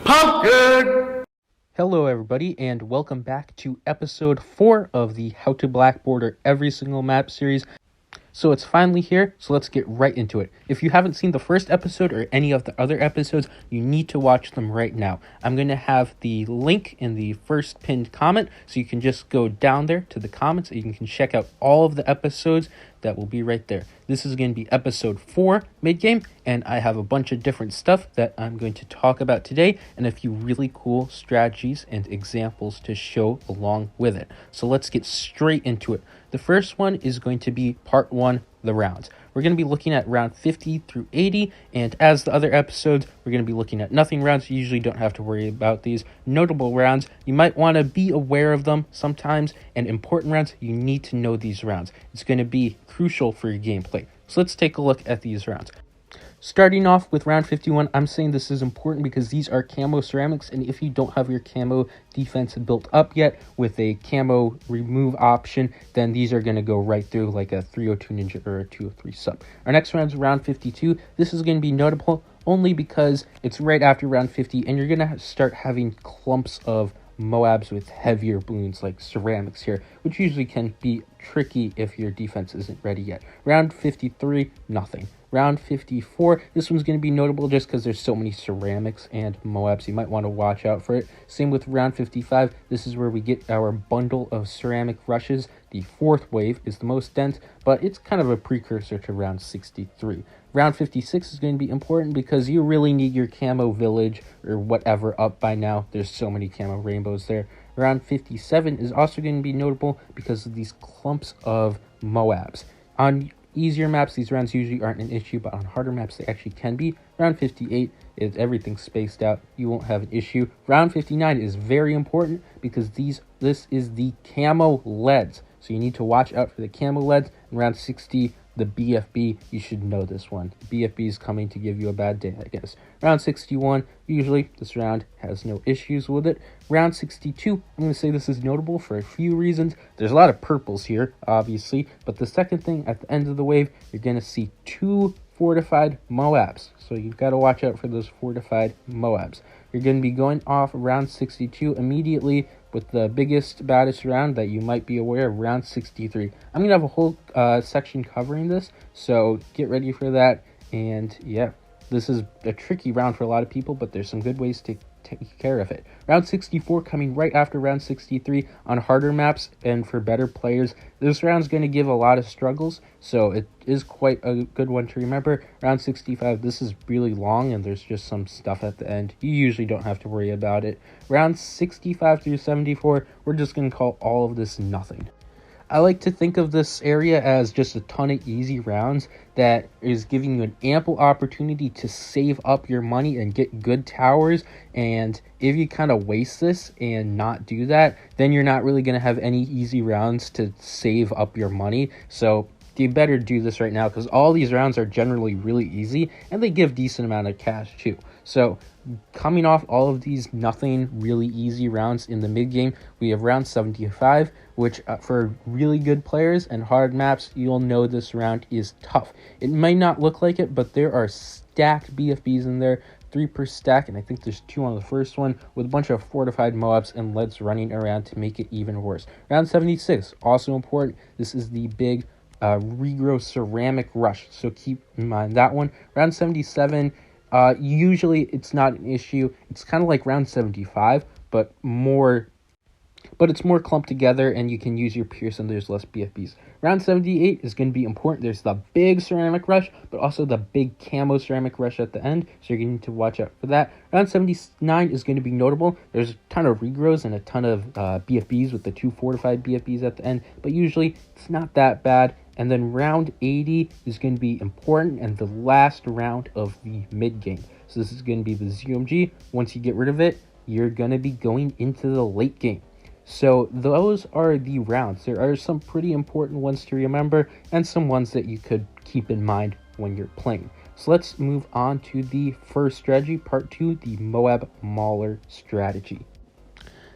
Pumpkin! Hello everybody, and welcome back to episode 4 of the How to Black Border Every Single Map series. So it's finally here, so let's get right into it. If you haven't seen the first episode or any of the other episodes, you need to watch them right now. I'm going to have the link in the first pinned comment, so you can just go down there to the comments and you can check out all of the episodes that will be right there. This is going to be episode 4, mid-game, and I have a bunch of different stuff that I'm going to talk about today, and a few really cool strategies and examples to show along with it. So let's get straight into it. The first one is going to be part 1, the rounds. We're going to be looking at round 50 through 80, and as the other episodes, we're going to be looking at nothing rounds. You usually don't have to worry about these notable rounds. You might want to be aware of them sometimes, and important rounds, you need to know these rounds. It's going to be crucial for your gameplay. So let's take a look at these rounds. Starting off with round 51, I'm saying this is important because these are camo ceramics, and if you don't have your camo defense built up yet with a camo remove option, then these are going to go right through like a 302 ninja or a 203 sub. Our next round is round 52. This is going to be notable only because it's right after round 50, and you're going to start having clumps of Moabs with heavier balloons like ceramics here, which usually can be tricky if your defense isn't ready yet. Round 53, nothing. Round 54, this one's going to be notable just because there's so many ceramics and Moabs. You might want to watch out for it. Same with round 55. This is where we get our bundle of ceramic rushes. The fourth wave is the most dense, but it's kind of a precursor to round 63. Round 56 is going to be important because you really need your camo village or whatever up by now. There's so many camo rainbows there. Round 57 is also going to be notable because of these clumps of Moabs. On easier maps, these rounds usually aren't an issue, but on harder maps, they actually can be. Round 58 is everything spaced out. You won't have an issue. Round 59 is very important because this is the camo leads. So you need to watch out for the camo leads. And round 60, the BFB, you should know this one. The BFB is coming to give you a bad day, I guess. Round 61, usually this round has no issues with it. Round 62, I'm going to say this is notable for a few reasons. There's a lot of purples here, obviously, but the second thing, at the end of the wave, you're going to see 2 fortified Moabs. So you've got to watch out for those fortified Moabs. You're going to be going off round 62 immediately with the biggest, baddest round that you might be aware of, round 63. I'm going to have a whole section covering this, so get ready for that. And yeah, this is a tricky round for a lot of people, but there's some good ways to take care of it. Round 64 coming right after round 63 on harder maps and for better players. This round's going to give a lot of struggles, so it is quite a good one to remember. Round 65, this is really long and there's just some stuff at the end. You usually don't have to worry about it. Round 65 through 74, we're just going to call all of this nothing. I like to think of this area as just a ton of easy rounds that is giving you an ample opportunity to save up your money and get good towers. And if you kind of waste this and not do that, then you're not really going to have any easy rounds to save up your money. So you better do this right now because all these rounds are generally really easy and they give decent amount of cash too. So coming off all of these nothing really easy rounds in the mid game, we have round 75, which for really good players and hard maps, you'll know this round is tough. It might not look like it, but there are stacked BFBs in there, 3 per stack, and I think there's 2 on the first one, with a bunch of fortified Moabs and leads running around to make it even worse. Round 76, also important. This is the big regrow ceramic rush, so keep in mind that one. Round 77, usually it's not an issue. It's kind of like round 75, but it's more clumped together and you can use your pierce and there's less BFBs. Round 78 is going to be important. There's the big ceramic rush, but also the big camo ceramic rush at the end, so you're going to need to watch out for that. Round 79 is going to be notable. There's a ton of regrows and a ton of BFBs with the 2 fortified BFBs at the end, but usually it's not that bad. And then round 80 is going to be important and the last round of the mid game. So this is going to be the ZOMG. Once you get rid of it, you're going to be going into the late game. So those are the rounds. There are some pretty important ones to remember and some ones that you could keep in mind when you're playing. So let's move on to the first strategy, part 2, the Moab Mauler strategy.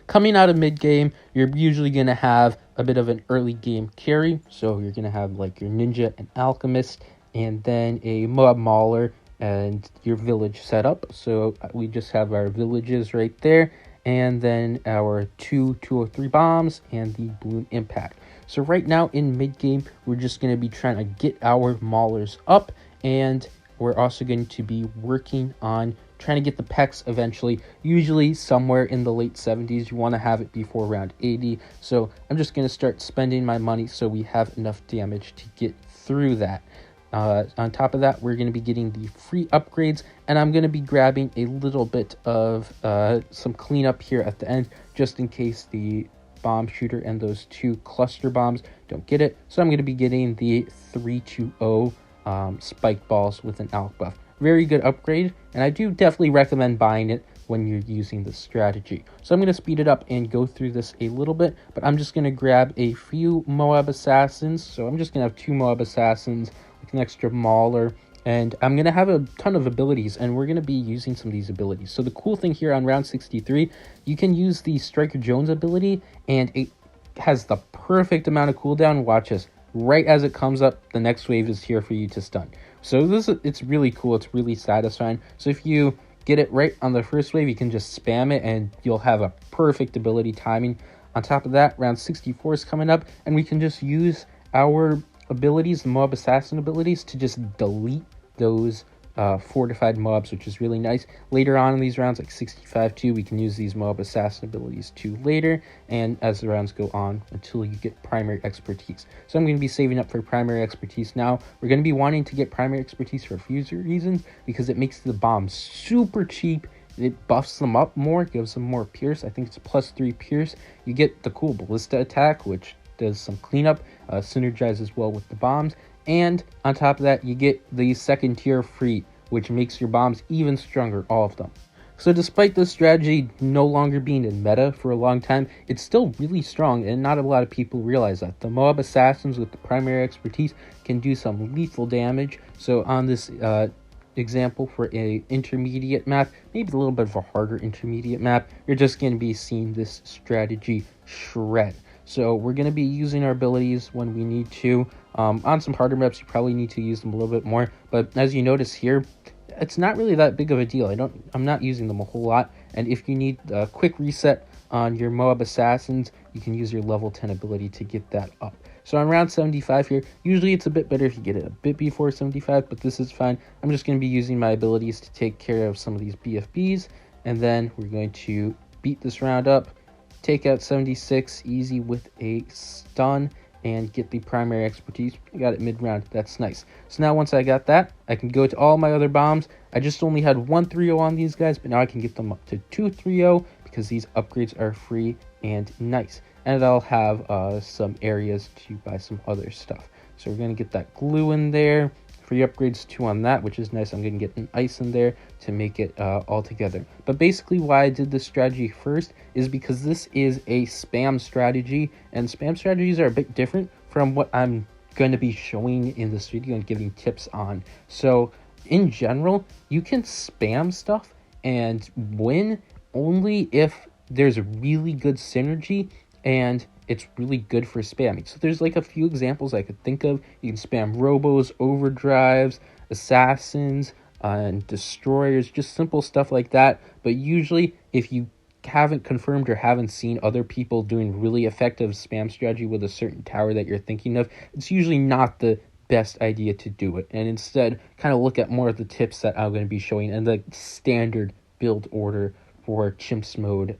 Coming out of mid-game, you're usually going to have a bit of an early game carry. So you're going to have like your ninja and alchemist and then a Moab Mauler and your village set up. So we just have our villages right there, and then our 203 bombs and the balloon impact. So right now in mid game, we're just going to be trying to get our maulers up, and we're also going to be working on trying to get the pecs eventually, usually somewhere in the late 70s. You want to have it before round 80. So I'm just going to start spending my money so we have enough damage to get through that. On top of that, we're going to be getting the free upgrades, and I'm going to be grabbing a little bit of some cleanup here at the end, just in case the bomb shooter and those 2 cluster bombs don't get it. So I'm going to be getting the 320 spike balls with an alk buff. Very good upgrade, and I do definitely recommend buying it when you're using this strategy. So I'm going to speed it up and go through this a little bit, but I'm just going to grab a few Moab assassins. So I'm just going to have 2 Moab assassins with an extra mauler, and I'm going to have a ton of abilities, and we're going to be using some of these abilities. So the cool thing here on round 63, you can use the Striker Jones ability, and it has the perfect amount of cooldown. Watch this. Right as it comes up, the next wave is here for you to stun. So it's really cool. It's really satisfying. So if you get it right on the first wave, you can just spam it and you'll have a perfect ability timing. On top of that, round 64 is coming up, and we can just use our abilities, the Moab Assassin abilities, to just delete those fortified mobs, which is really nice. Later on in these rounds, like 65 too, we can use these Moab Assassin abilities too later, and as the rounds go on until you get primary expertise. So I'm going to be saving up for primary expertise now. We're going to be wanting to get primary expertise for a few reasons, because it makes the bombs super cheap. It buffs them up more, gives them more pierce. I think it's +3 pierce. You get the cool ballista attack, which does some cleanup, synergizes well with the bombs. And on top of that, you get the second tier free, which makes your bombs even stronger, all of them. So despite this strategy no longer being in meta for a long time, it's still really strong, and not a lot of people realize that. The Moab Assassins with the primary expertise can do some lethal damage. So on this example for a intermediate map, maybe a little bit of a harder intermediate map, you're just going to be seeing this strategy shred. So we're going to be using our abilities when we need to. On some harder maps, you probably need to use them a little bit more. But as you notice here, it's not really that big of a deal. I'm not using them a whole lot. And if you need a quick reset on your Moab Assassins, you can use your level 10 ability to get that up. So on round 75 here, usually it's a bit better if you get it a bit before 75, but this is fine. I'm just going to be using my abilities to take care of some of these BFBs, and then we're going to beat this round up, take out 76 easy with a stun, and get the primary expertise. I got it mid-round. That's nice. So now once I got that, I can go to all my other bombs. I just only had 1 3-0 on these guys, but now I can get them up to 2 3-0 because these upgrades are free and nice. And I'll have some areas to buy some other stuff. So we're going to get that glue in there. Free upgrades 2 on that, which is nice. I'm going to get an ice in there to make it all together. But basically why I did this strategy first is because this is a spam strategy, and spam strategies are a bit different from what I'm going to be showing in this video and giving tips on. So in general, you can spam stuff and win only if there's a really good synergy and it's really good for spamming. So there's like a few examples I could think of. You can spam robos, overdrives, assassins, and destroyers, just simple stuff like that. But usually if you haven't confirmed or haven't seen other people doing really effective spam strategy with a certain tower that you're thinking of, it's usually not the best idea to do it. And instead, kind of look at more of the tips that I'm going to be showing and the standard build order for Chimps mode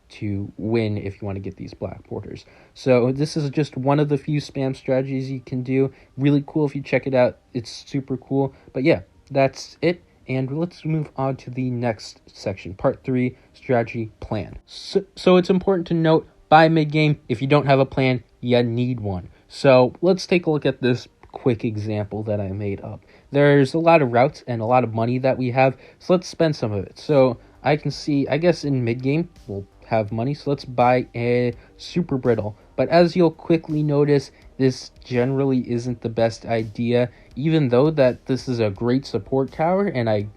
to win if you want to get these black borders. So this is just one of the few spam strategies you can do. Really cool if you check it out. It's super cool. But yeah, that's it. And let's move on to the next section, part 3, strategy plan. So it's important to note, by mid-game, if you don't have a plan, you need one. So let's take a look at this quick example that I made up. There's a lot of routes and a lot of money that we have, so let's spend some of it. So I can see, I guess in mid-game, we'll have money, so let's buy a super brittle. But as you'll quickly notice, this generally isn't the best idea, even though that this is a great support tower and I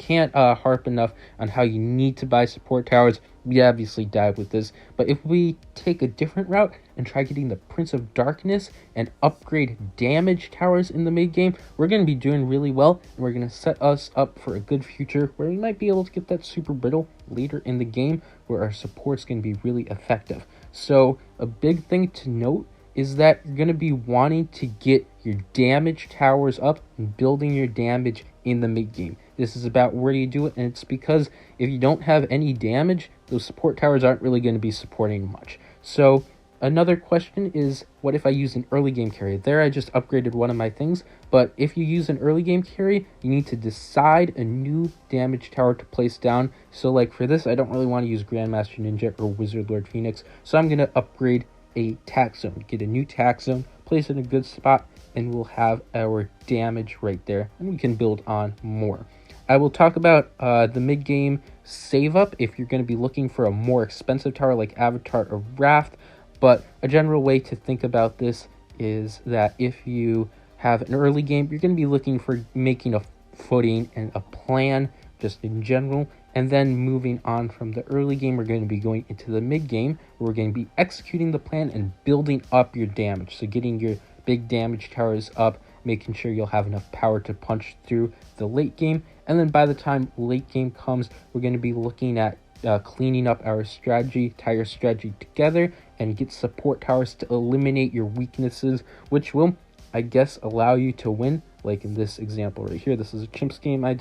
can't harp enough on how you need to buy support towers. We obviously died with this, but if we take a different route and try getting the Prince of Darkness and upgrade damage towers in the mid game, we're going to be doing really well, and we're going to set us up for a good future where we might be able to get that super brittle later in the game where our support's going to be really effective. So a big thing to note is that you're going to be wanting to get your damage towers up and building your damage in the mid game. This is about where you do it, and it's because if you don't have any damage, those support towers aren't really going to be supporting much. So another question is, what if I use an early game carry? There I just upgraded one of my things, but if you use an early game carry, you need to decide a new damage tower to place down. So like for this, I don't really want to use Grandmaster Ninja or Wizard Lord Phoenix, so I'm going to upgrade a tax zone, get a new tax zone, place it in a good spot, and we'll have our damage right there, and we can build on more. I will talk about the mid-game save-up if you're going to be looking for a more expensive tower like Avatar or Raft, but a general way to think about this is that if you have an early game, you're going to be looking for making a footing and a plan just in general, and then moving on from the early game, we're going to be going into the mid game, where we're going to be executing the plan and building up your damage. So getting your big damage towers up, making sure you'll have enough power to punch through the late game. And then by the time late game comes, we're going to be looking at cleaning up our strategy, tie your strategy together, and get support towers to eliminate your weaknesses, which will, I guess, allow you to win. Like in this example right here, this is a Chimps game I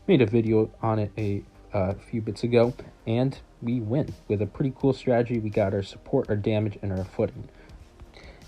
made a video on it a few bits ago, and we win with a pretty cool strategy. We got our support, our damage, and our footing.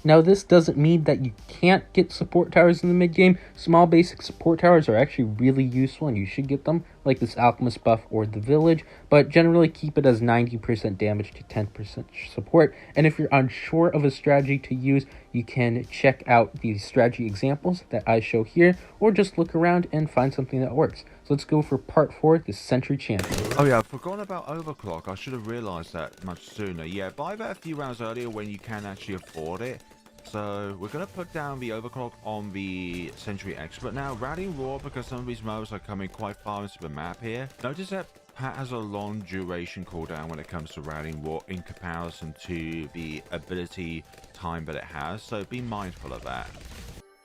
Now, this doesn't mean that you can't get support towers in the mid game. Small basic support towers are actually really useful, and you should get them, like this Alchemist buff or the Village, but generally keep it as 90% damage to 10% support. And if you're unsure of a strategy to use, you can check out the strategy examples that I show here, or just look around and find something that works. So let's go for part 4, the Sentry Champion. Oh yeah, I've forgotten about overclock. I should have realized that much sooner. Yeah, buy that a few rounds earlier when you can actually afford it. So we're going to put down the overclock on the Sentry Expert now. Rallying Roar, because some of these mobs are coming quite far into the map here. Notice that Pat has a long duration cooldown when it comes to Rallying Roar in comparison to the ability time that it has. So be mindful of that.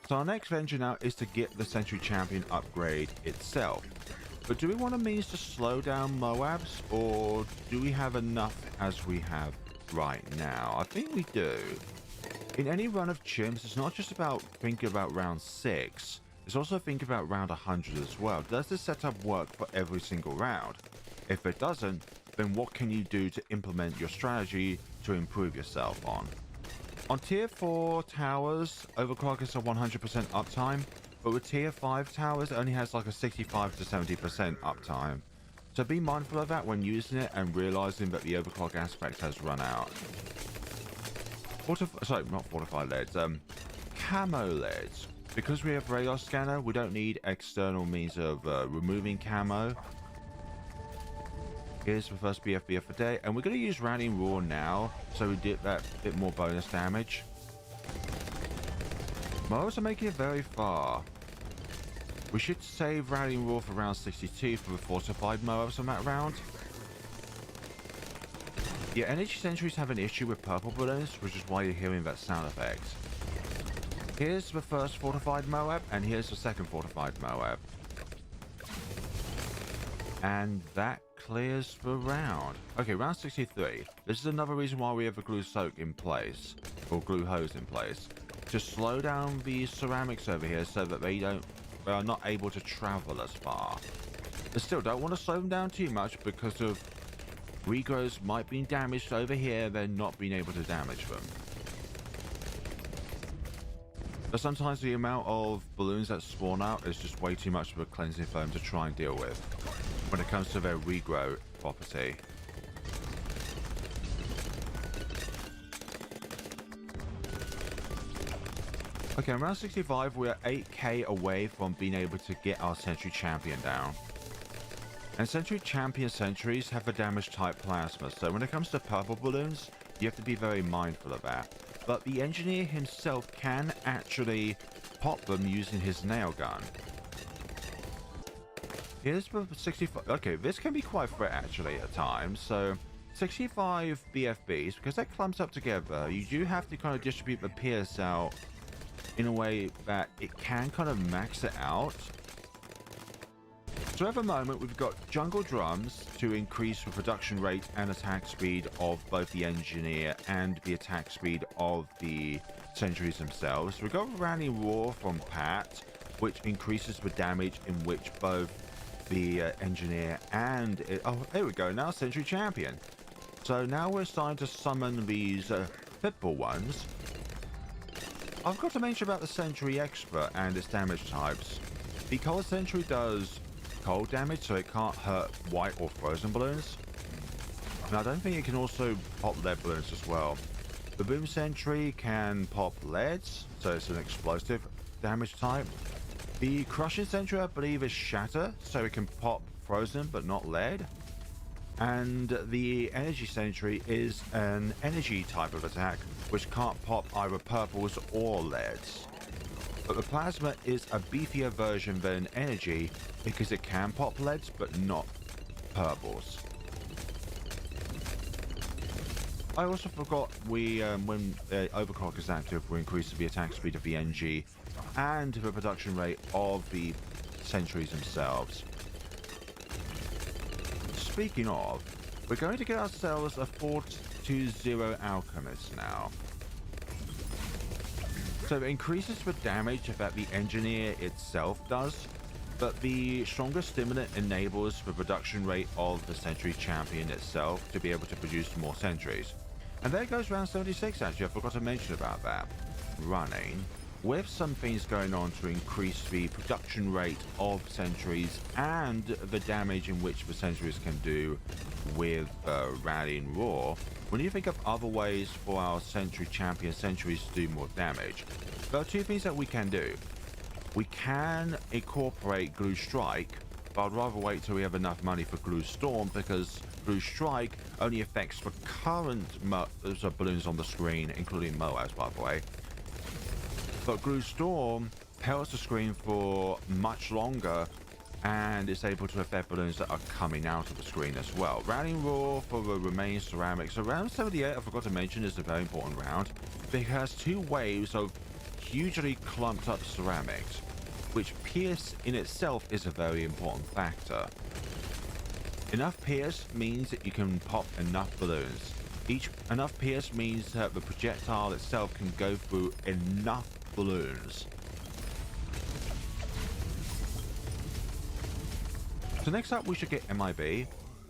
So our next venture now is to get the Sentry Champion upgrade itself. But do we want a means to slow down Moabs, or do we have enough as we have right now? I think we do. In any run of Chimps, it's not just about thinking about round 6, it's also thinking about round 100 as well. Does this setup work for every single round? If it doesn't, then what can you do to implement your strategy to improve yourself on? On tier 4 towers, overclock is a 100% uptime, but with tier 5 towers, it only has like a 65 to 70% uptime. So be mindful of that when using it and realizing that the overclock aspect has run out. Sorry, not fortified leads, camo leads. Because we have radar scanner, we don't need external means of removing camo. Here's the first BFBF for day, and we're going to use Rallying Roar now, so we get that bit more bonus damage. Moabs are making it very far. We should save Rallying Roar for round 62 for the fortified Moabs on that round. Yeah, energy sentries have an issue with purple balloons, which is why you're hearing that sound effect. Here's the first fortified Moab, and here's the second fortified Moab. And that clears the round. Okay, round 63. This is another reason why we have the glue soak in place, or glue hose in place, to slow down the ceramics over here so that they are not able to travel as far. But still, don't want to slow them down too much because of regrows might be damaged over here, then not being able to damage them. But sometimes the amount of balloons that spawn out is just way too much for a cleansing foam to try and deal with when it comes to their regrow property. Okay, around 65, we are 8k away from being able to get our Sentry Champion down. And Sentry Champion sentries have a damage type plasma, so when it comes to purple balloons, you have to be very mindful of that. But the engineer himself can actually pop them using his nail gun. Here's the 65. Okay, this can be quite a threat actually at times. So 65 BFBs, because they're clumped up together, you do have to kind of distribute the Pierce out in a way that it can kind of max it out. So at the moment, we've got jungle drums to increase the production rate and attack speed of both the engineer and the attack speed of the sentries themselves. We've got Rallying Roar from Pat, which increases the damage in which both the engineer and oh, there we go, now Sentry Champion. So now we're starting to summon these pitbull ones. I've got to mention about the Sentry Expert and its damage types. Because Sentry does cold damage, so it can't hurt white or frozen balloons. And I don't think it can also pop lead balloons as well. The Boom Sentry can pop leads, so it's an explosive damage type. The Crushing Sentry, I believe, is shatter, so it can pop frozen but not lead. And the Energy Sentry is an energy type of attack, which can't pop either purples or leads. But the Plasma is a beefier version than Energy, because it can pop leads but not purples. I also forgot when Overclock is active, we increase the attack speed of the NG and the production rate of the sentries themselves. Speaking of, we're going to get ourselves a 4-2-0 Alchemist now. So it increases the damage that the engineer itself does, but the stronger stimulant enables the production rate of the Sentry Champion itself to be able to produce more sentries. And there goes round 76 actually, I forgot to mention about that. Running with some things going on to increase the production rate of sentries and the damage in which the sentries can do with Rallying Roar. When you think of other ways for our Sentry Champion sentries to do more damage, there are two things that we can do. We can incorporate Glue Strike, but I'd rather wait till we have enough money for Glue Storm, because Glue Strike only affects the current balloons on the screen, including Moabs, by the way. But Glue Storm pelts the screen for much longer and is able to affect balloons that are coming out of the screen as well. Rallying Roar for the remaining ceramics. So round 78, I forgot to mention, is a very important round. It has two waves of hugely clumped up ceramics, which Pierce in itself is a very important factor. Enough Pierce means that you can pop enough balloons. Enough Pierce means that the projectile itself can go through enough balloons. So next up we should get MIB,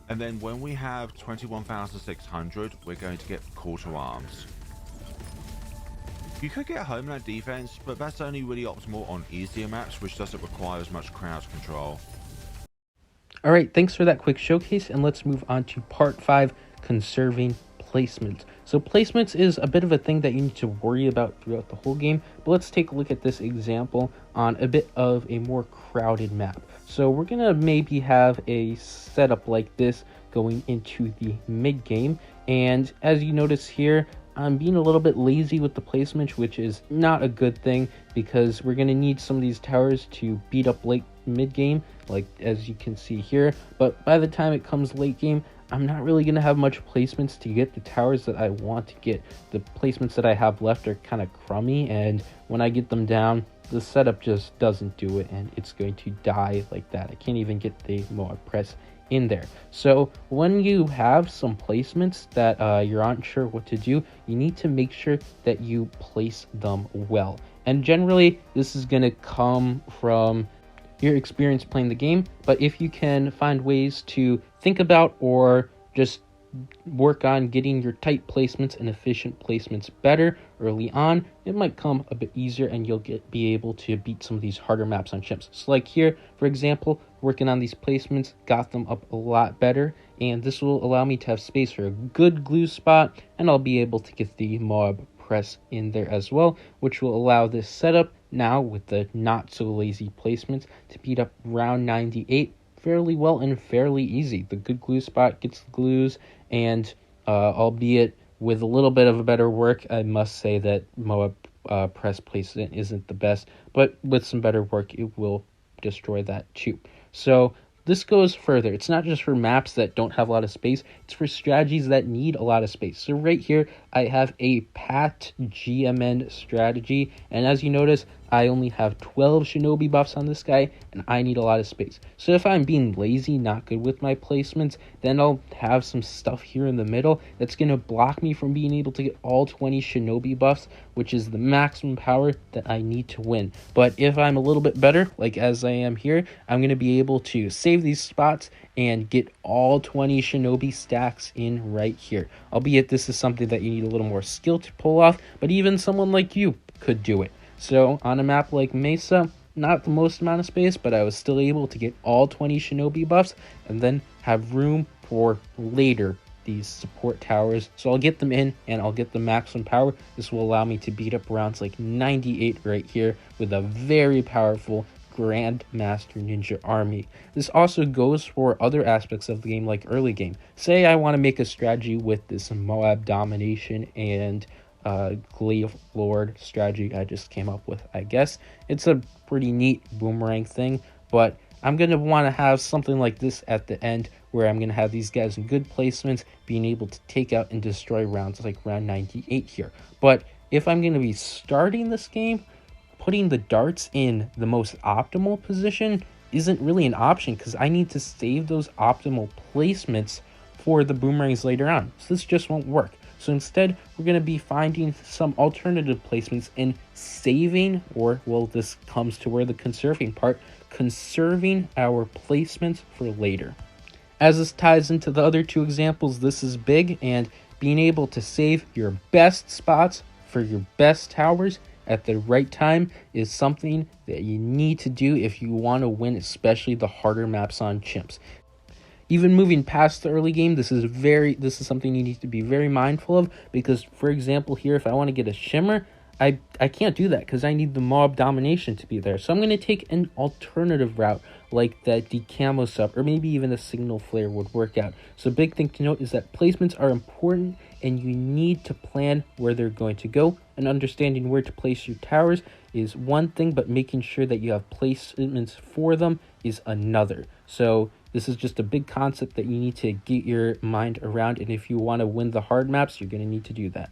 and then when we have 21,600 we're going to get Call to Arms. You could get Homeland Defense, but that's only really optimal on easier maps, which doesn't require as much crowd control. Alright, thanks for that quick showcase, and let's move on to part 5, Conserving Placements. So placements is a bit of a thing that you need to worry about throughout the whole game, but let's take a look at this example on a bit of a more crowded map. So we're gonna maybe have a setup like this going into the mid game, and as you notice here, I'm being a little bit lazy with the placement, which is not a good thing, because we're going to need some of these towers to beat up late mid game, like as you can see here. But by the time it comes late game, I'm not really going to have much placements to get the towers that I want to get. The placements that I have left are kind of crummy, and when I get them down, the setup just doesn't do it, and it's going to die like that. I can't even get the Moab press in there. So when you have some placements that you're unsure what to do, you need to make sure that you place them well. And generally, this is going to come from your experience playing the game, but if you can find ways to think about or just work on getting your tight placements and efficient placements better early on, it might come a bit easier, and you'll be able to beat some of these harder maps on Chimps. So like here, for example, working on these placements got them up a lot better, and this will allow me to have space for a good glue spot, and I'll be able to get the Moab press in there as well, which will allow this setup now with the not so lazy placements to beat up round 98 fairly well and fairly easy. The good glue spot gets the glues, and albeit with a little bit of a better work, I must say that Moab press placement isn't the best, but with some better work, it will destroy that too. So This goes further. It's not just for maps that don't have a lot of space. It's for strategies that need a lot of space. So right here, I have a Pat GMN strategy. And as you notice, I only have 12 shinobi buffs on this guy, and I need a lot of space. So if I'm being lazy, not good with my placements, then I'll have some stuff here in the middle that's going to block me from being able to get all 20 shinobi buffs, which is the maximum power that I need to win. But if I'm a little bit better, like as I am here, I'm going to be able to save these spots and get all 20 shinobi stacks in right here. Albeit this is something that you need a little more skill to pull off, but even someone like you could do it. So on a map like Mesa, not the most amount of space, but I was still able to get all 20 shinobi buffs and then have room for later these support towers. So I'll get them in and I'll get the maximum power. This will allow me to beat up rounds like 98 right here with a very powerful Grandmaster Ninja army. This also goes for other aspects of the game like early game. Say I want to make a strategy with this Moab domination and Glaive Lord strategy I just came up with. I guess it's a pretty neat boomerang thing, but I'm going to want to have something like this at the end where I'm going to have these guys in good placements being able to take out and destroy rounds like round 98 here. But if I'm going to be starting this game, putting the darts in the most optimal position isn't really an option because I need to save those optimal placements for the boomerangs later on. So this just won't work. So instead, we're going to be finding some alternative placements and saving, or, well, this comes to where the conserving part, conserving our placements for later. As this ties into the other two examples, this is big, and being able to save your best spots for your best towers at the right time is something that you need to do if you want to win, especially the harder maps on Chimps. Even moving past the early game, this is something you need to be very mindful of, because for example here, if I want to get a shimmer, I can't do that because I need the Moab domination to be there. So I'm going to take an alternative route like that decamo sub, or maybe even a signal flare would work out. So big thing to note is that placements are important and you need to plan where they're going to go, and understanding where to place your towers is one thing, but making sure that you have placements for them is another. So this is just a big concept that you need to get your mind around, and if you want to win the hard maps, you're going to need to do that.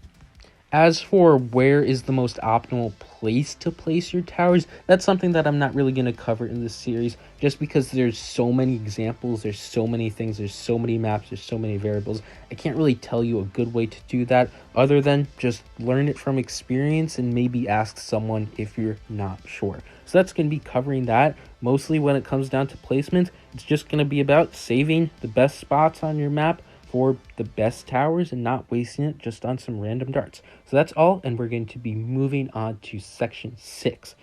As for where is the most optimal place to place your towers, that's something that I'm not really going to cover in this series, just because there's so many examples, there's so many things, there's so many maps, there's so many variables. I can't really tell you a good way to do that other than just learn it from experience and maybe ask someone if you're not sure. So that's going to be covering that. Mostly when it comes down to placement, it's just going to be about saving the best spots on your map for the best towers and not wasting it just on some random darts. So that's all, and we're going to be moving on to section 6.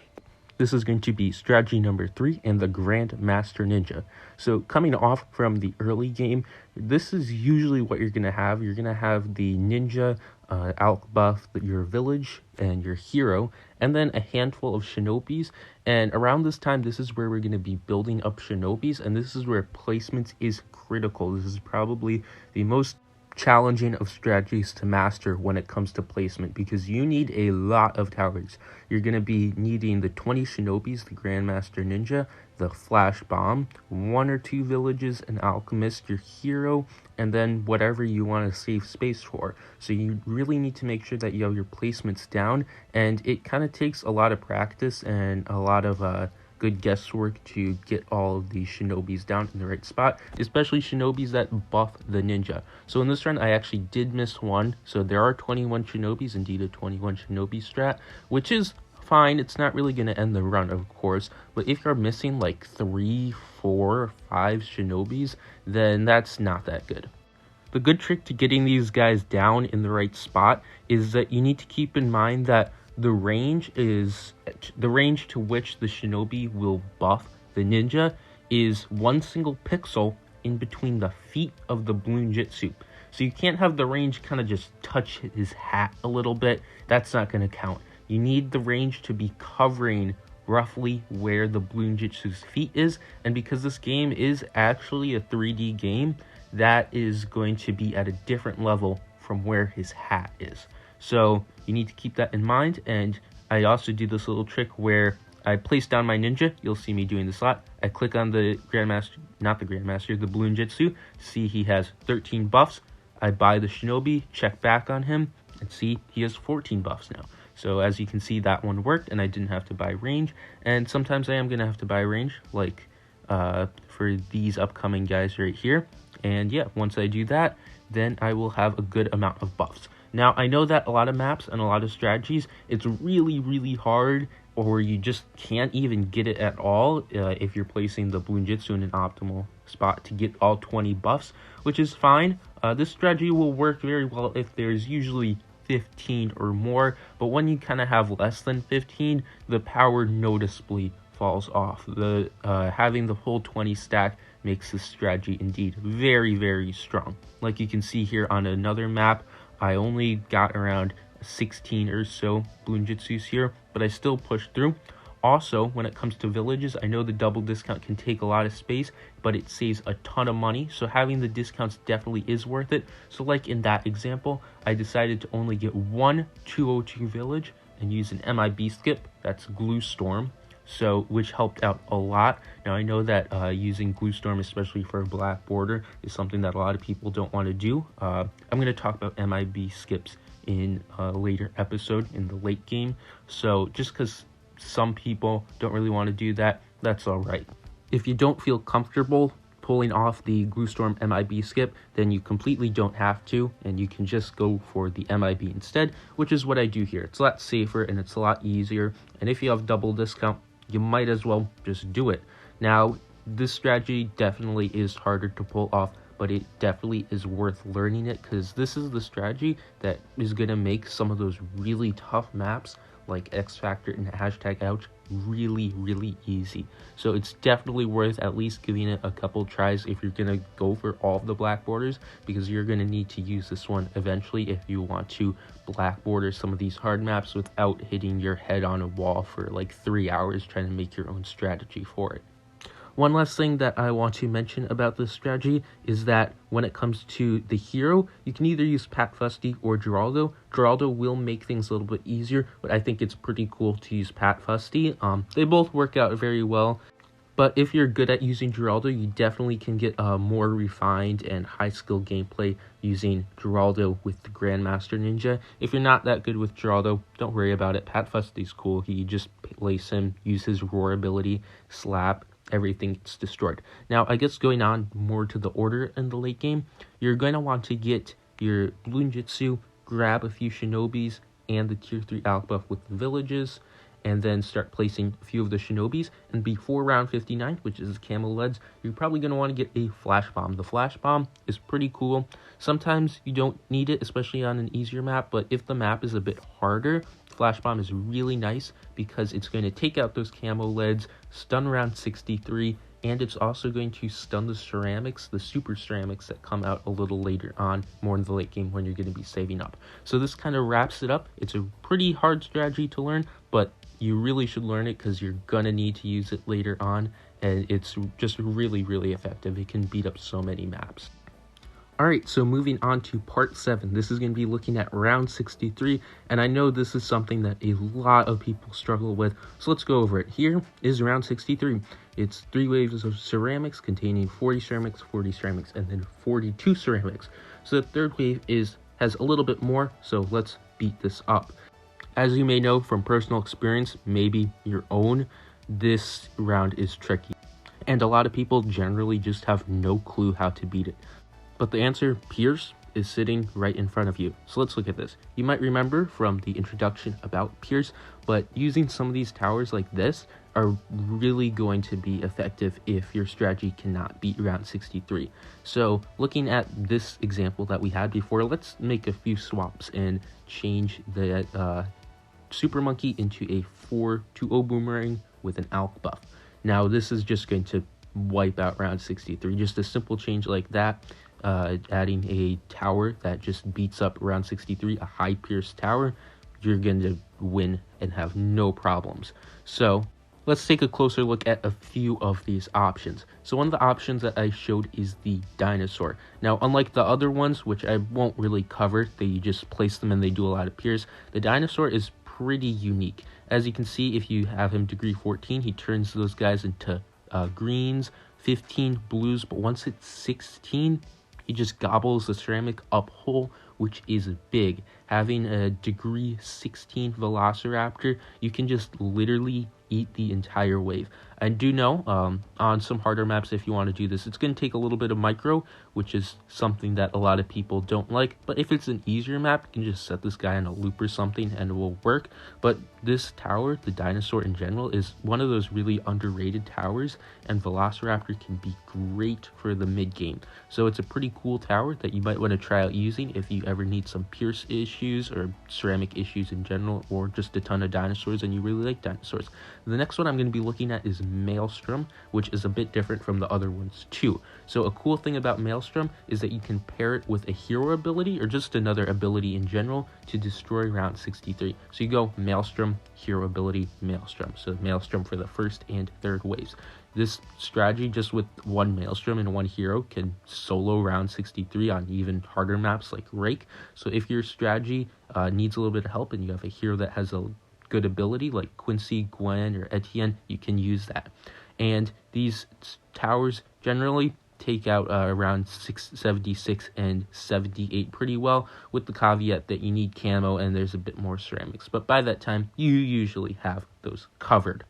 This is going to be strategy number 3 and the Grandmaster Ninja. So coming off from the early game, this is usually what you're going to have. You're going to have the ninja, alk buff, your village, and your hero, and then a handful of shinobis. And around this time, this is where we're going to be building up shinobis, and this is where placement is critical. This is probably the most challenging of strategies to master when it comes to placement, because you need a lot of towers. You're going to be needing the 20 shinobis, the Grandmaster Ninja, the flash bomb, 1 or 2 villages, an alchemist, your hero, and then whatever you want to save space for. So you really need to make sure that you have your placements down, and it kind of takes a lot of practice and a lot of good guesswork to get all of these shinobis down in the right spot, especially shinobis that buff the ninja. So in this run, I actually did miss one. So there are 21 shinobis, indeed a 21 shinobi strat, which is fine. It's not really going to end the run, of course, but if you're missing like 3, 4, 5 shinobis, then that's not that good. The good trick to getting these guys down in the right spot is that you need to keep in mind that the range to which the shinobi will buff the ninja is 1 single pixel in between the feet of the Bloon Jitsu. So you can't have the range kind of just touch his hat a little bit. That's not going to count. You need the range to be covering roughly where the Bloon Jitsu's feet is, and because this game is actually a 3D game, that is going to be at a different level from where his hat is. So you need to keep that in mind, and I also do this little trick where I place down my ninja. You'll see me doing this a lot. I click on the Grandmaster, not the Grandmaster, the Bloons TD. See he has 13 buffs. I buy the Shinobi, check back on him, and see he has 14 buffs now. So as you can see, that one worked, and I didn't have to buy range. And sometimes I am going to have to buy range, like for these upcoming guys right here. And yeah, once I do that, then I will have a good amount of buffs. Now, I know that a lot of maps and a lot of strategies, it's really, really hard, or you just can't even get it at all if you're placing the Bloons in an optimal spot to get all 20 buffs, which is fine. This strategy will work very well if there's usually 15 or more, but when you kind of have less than 15, the power noticeably falls off. Having the whole 20 stack makes this strategy indeed very, very strong. Like you can see here on another map, I only got around 16 or so Bloons here, but I still pushed through. Also, when it comes to villages, I know the double discount can take a lot of space, but it saves a ton of money, so having the discounts definitely is worth it. So like in that example, I decided to only get one 202 village and use an MIB skip, that's Glue Storm, so which helped out a lot. Now I know that using Glue Storm, especially for a black border, is something that a lot of people don't want to do. I'm going to talk about MIB skips in a later episode in the late game, so just because some people don't really want to do that, that's all right. If you don't feel comfortable pulling off the Glue Storm MIB skip, then you completely don't have to, and you can just go for the MIB instead, which is what I do here. It's a lot safer and it's a lot easier, and if you have double discount, you might as well just do it. Now, this strategy definitely is harder to pull off, but it definitely is worth learning it, because this is the strategy that is going to make some of those really tough maps like X Factor and #ouch really, really easy. So it's definitely worth at least giving it a couple tries if you're going to go for all of the black borders, because you're going to need to use this one eventually if you want to black border some of these hard maps without hitting your head on a wall for like 3 hours trying to make your own strategy for it. One last thing that I want to mention about this strategy is that when it comes to the hero, you can either use Pat Fusty or Geraldo. Geraldo will make things a little bit easier, but I think it's pretty cool to use Pat Fusty. They both work out very well, but if you're good at using Geraldo, you definitely can get more refined and high skill gameplay using Geraldo with the Grandmaster Ninja. If you're not that good with Geraldo, don't worry about it. Pat Fusty's cool. He just place him, use his roar ability, slap, everything gets destroyed. Now, I guess going on more to the order in the late game, you're going to want to get your Bloons, grab a few Shinobis and the tier 3 alc buff with the villages, and then start placing a few of the Shinobis. And before round 59, which is Camo Leads, you're probably going to want to get a Flash Bomb. The Flash Bomb is pretty cool. Sometimes you don't need it, especially on an easier map, but if the map is a bit harder, Flash Bomb is really nice because it's going to take out those Camo Leads, stun round 63, and it's also going to stun the ceramics, the super ceramics that come out a little later on, more in the late game when you're going to be saving up. So this kind of wraps it up. It's a pretty hard strategy to learn, but you really should learn it because you're going to need to use it later on, and it's just really, really effective. It can beat up so many maps. Alright, so moving on to part 7. This is going to be looking at round 63, and I know this is something that a lot of people struggle with, so let's go over it. Here is round 63. It's 3 waves of ceramics containing 40 ceramics, and then 42 ceramics. So the third wave has a little bit more, so let's beat this up. As you may know from personal experience, maybe your own, this round is tricky, and a lot of people generally just have no clue how to beat it. But the answer, Pierce, is sitting right in front of you. So let's look at this. You might remember from the introduction about Pierce, but using some of these towers like this are really going to be effective if your strategy cannot beat round 63. So looking at this example that we had before, let's make a few swaps and change the Super Monkey into a 4-2-0 boomerang with an alc buff. Now this is just going to wipe out round 63. Just a simple change like that. Adding a tower that just beats up round 63, a high pierce tower, you're going to win and have no problems. So let's take a closer look at a few of these options. So one of the options that I showed is the dinosaur. Now, unlike the other ones, which I won't really cover, they just place them and they do a lot of pierce, the dinosaur is pretty unique. As you can see, if you have him degree 14, he turns those guys into greens, 15 blues, but once it's 16, he just gobbles the ceramic up whole, which is big. Having a degree 16 Velociraptor, you can just literally eat the entire wave. I do know on some harder maps, if you want to do this, it's going to take a little bit of micro, which is something that a lot of people don't like. But if it's an easier map, you can just set this guy in a loop or something and it will work. But this tower, the dinosaur in general, is one of those really underrated towers, and Velociraptor can be great for the mid game. So it's a pretty cool tower that you might want to try out using if you ever need some pierce issues or ceramic issues in general, or just a ton of dinosaurs and you really like dinosaurs. The next one I'm going to be looking at is Maelstrom, which is a bit different from the other ones too. So a cool thing about Maelstrom is that you can pair it with a hero ability or just another ability in general to destroy round 63. So you go Maelstrom, hero ability, Maelstrom. So Maelstrom for the first and third waves. This strategy, just with one Maelstrom and one hero, can solo round 63 on even harder maps like Rake. So if your strategy needs a little bit of help and you have a hero that has a good ability like Quincy, Gwen, or Etienne, you can use that. And these towers generally take out around 76 and 78 pretty well, with the caveat that you need camo and there's a bit more ceramics. But by that time, you usually have those covered.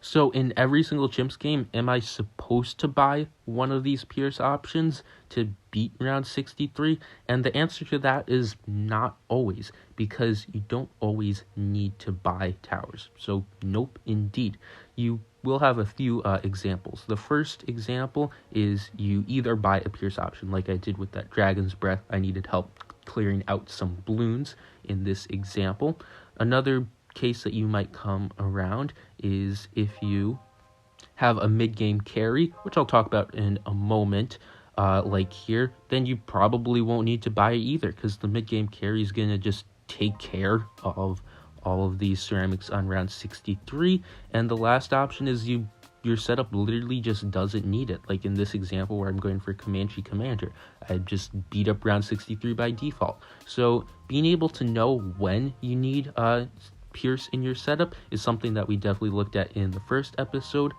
So in every single Chimps game, am I supposed to buy one of these Pierce options to beat round 63? And the answer to that is not always, because you don't always need to buy towers. So nope, indeed. You will have a few examples. The first example is you either buy a Pierce option, like I did with that Dragon's Breath. I needed help clearing out some Bloons in this example. Another case that you might come around is if you have a mid-game carry, which I'll talk about in a moment, like here, then you probably won't need to buy it either, because the mid-game carry is going to just take care of all of these ceramics on round 63. And the last option is your setup literally just doesn't need it. Like in this example where I'm going for Comanche Commander, I just beat up round 63 by default. So being able to know when you need Pierce in your setup is something that we definitely looked at in the first episode,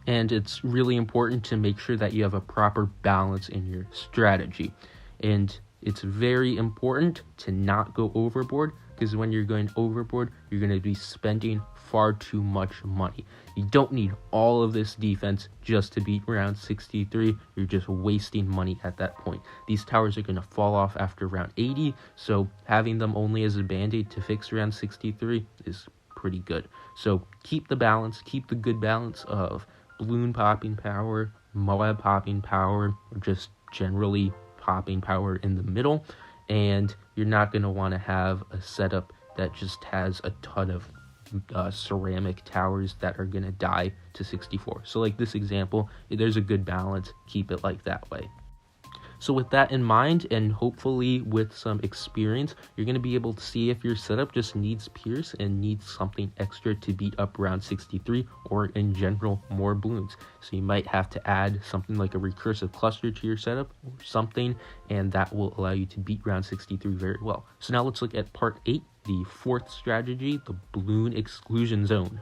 and it's really important to make sure that you have a proper balance in your strategy. And it's very important to not go overboard, because when you're going overboard, you're going to be spending far too much money. You don't need all of this defense just to beat round 63. You're just wasting money at that point. These towers are going to fall off after round 80, so having them only as a band-aid to fix round 63 is pretty good. So keep the balance, keep the good balance of Bloon popping power, Moab popping power, or just generally popping power in the middle, and you're not going to want to have a setup that just has a ton of ceramic towers that are going to die to 64. So like this example, there's a good balance. Keep it like that way. So with that in mind, and hopefully with some experience, you're going to be able to see if your setup just needs Pierce and needs something extra to beat up round 63, or in general, more Bloons. So you might have to add something like a recursive cluster to your setup or something, and that will allow you to beat round 63 very well. So now let's look at part 8, the fourth strategy, the Bloon exclusion zone.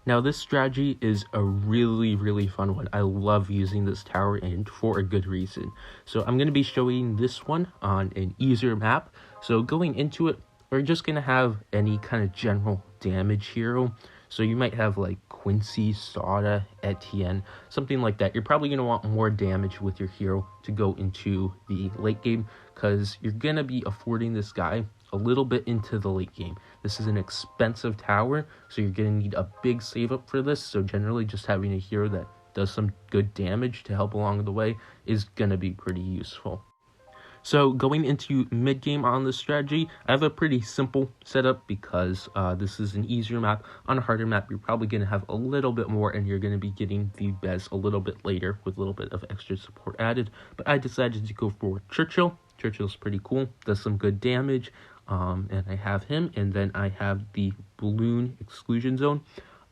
Now this strategy is a really fun one. I love using this tower, and for a good reason. So I'm going to be showing this one on an easier map. So going into it, we're just going to have any kind of general damage hero. So you might have like Quincy, Sada, Etienne, something like that. You're probably going to want more damage with your hero to go into the late game, because you're going to be affording this guy a little bit into the late game. This is an expensive tower, so you're going to need a big save up for this. So generally just having a hero that does some good damage to help along the way is going to be pretty useful. So going into mid game on this strategy, I have a pretty simple setup, because this is an easier map. On a harder map, you're probably going to have a little bit more, and you're going to be getting the Bez a little bit later with a little bit of extra support added. But I decided to go for Churchill. Churchill's pretty cool, does some good damage. And I have him, and then I have the Bloon exclusion zone.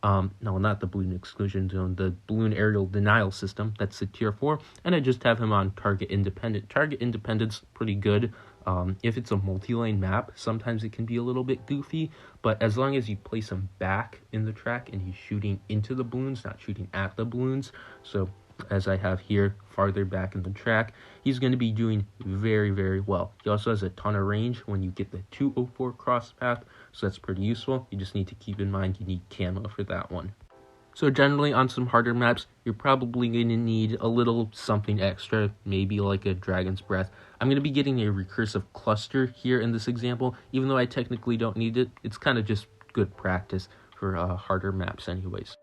No, not the Bloon exclusion zone, the Bloon aerial denial system. That's the tier 4, and I just have him on target independent. Target independence, pretty good. If it's a multi-lane map, sometimes it can be a little bit goofy, but as long as you place him back in the track and he's shooting into the balloons, not shooting at the balloons, so as I have here, farther back in the track, he's going to be doing very, very well. He also has a ton of range when you get the 204 cross path, so that's pretty useful. You just need to keep in mind you need camo for that one. So generally on some harder maps, you're probably going to need a little something extra, maybe like a Dragon's Breath. I'm going to be getting a recursive cluster here in this example, even though I technically don't need it. It's kind of just good practice for harder maps anyways.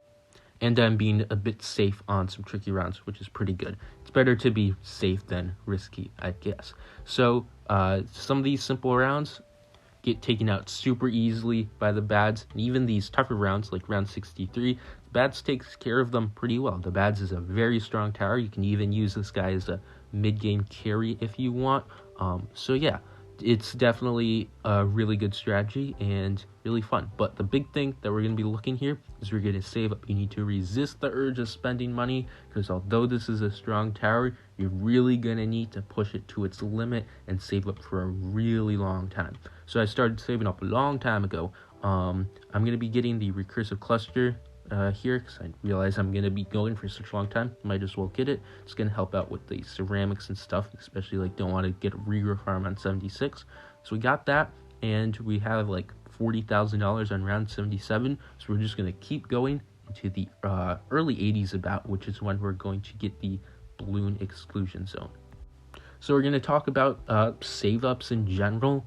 And I'm being a bit safe on some tricky rounds, which is pretty good. It's better to be safe than risky, I guess. So some of these simple rounds get taken out super easily by the Bads, and even these tougher rounds like round 63, the Bads takes care of them pretty well. The Bads is a very strong tower. You can even use this guy as a mid-game carry if you want. So yeah, it's definitely a really good strategy and really fun. But the big thing that we're going to be looking here is we're going to save up. You need to resist the urge of spending money, because although this is a strong tower, you're really going to need to push it to its limit and save up for a really long time. So I started saving up a long time ago. I'm going to be getting the recursive cluster here, because I realize I'm going to be going for such a long time. Might as well get it. It's going to help out with the ceramics and stuff, especially like don't want to get a regrow farm on 76. So we got that, and we have like $40,000 on round 77. So we're just going to keep going into the early 80s about, which is when we're going to get the balloon exclusion zone. So we're going to talk about save ups in general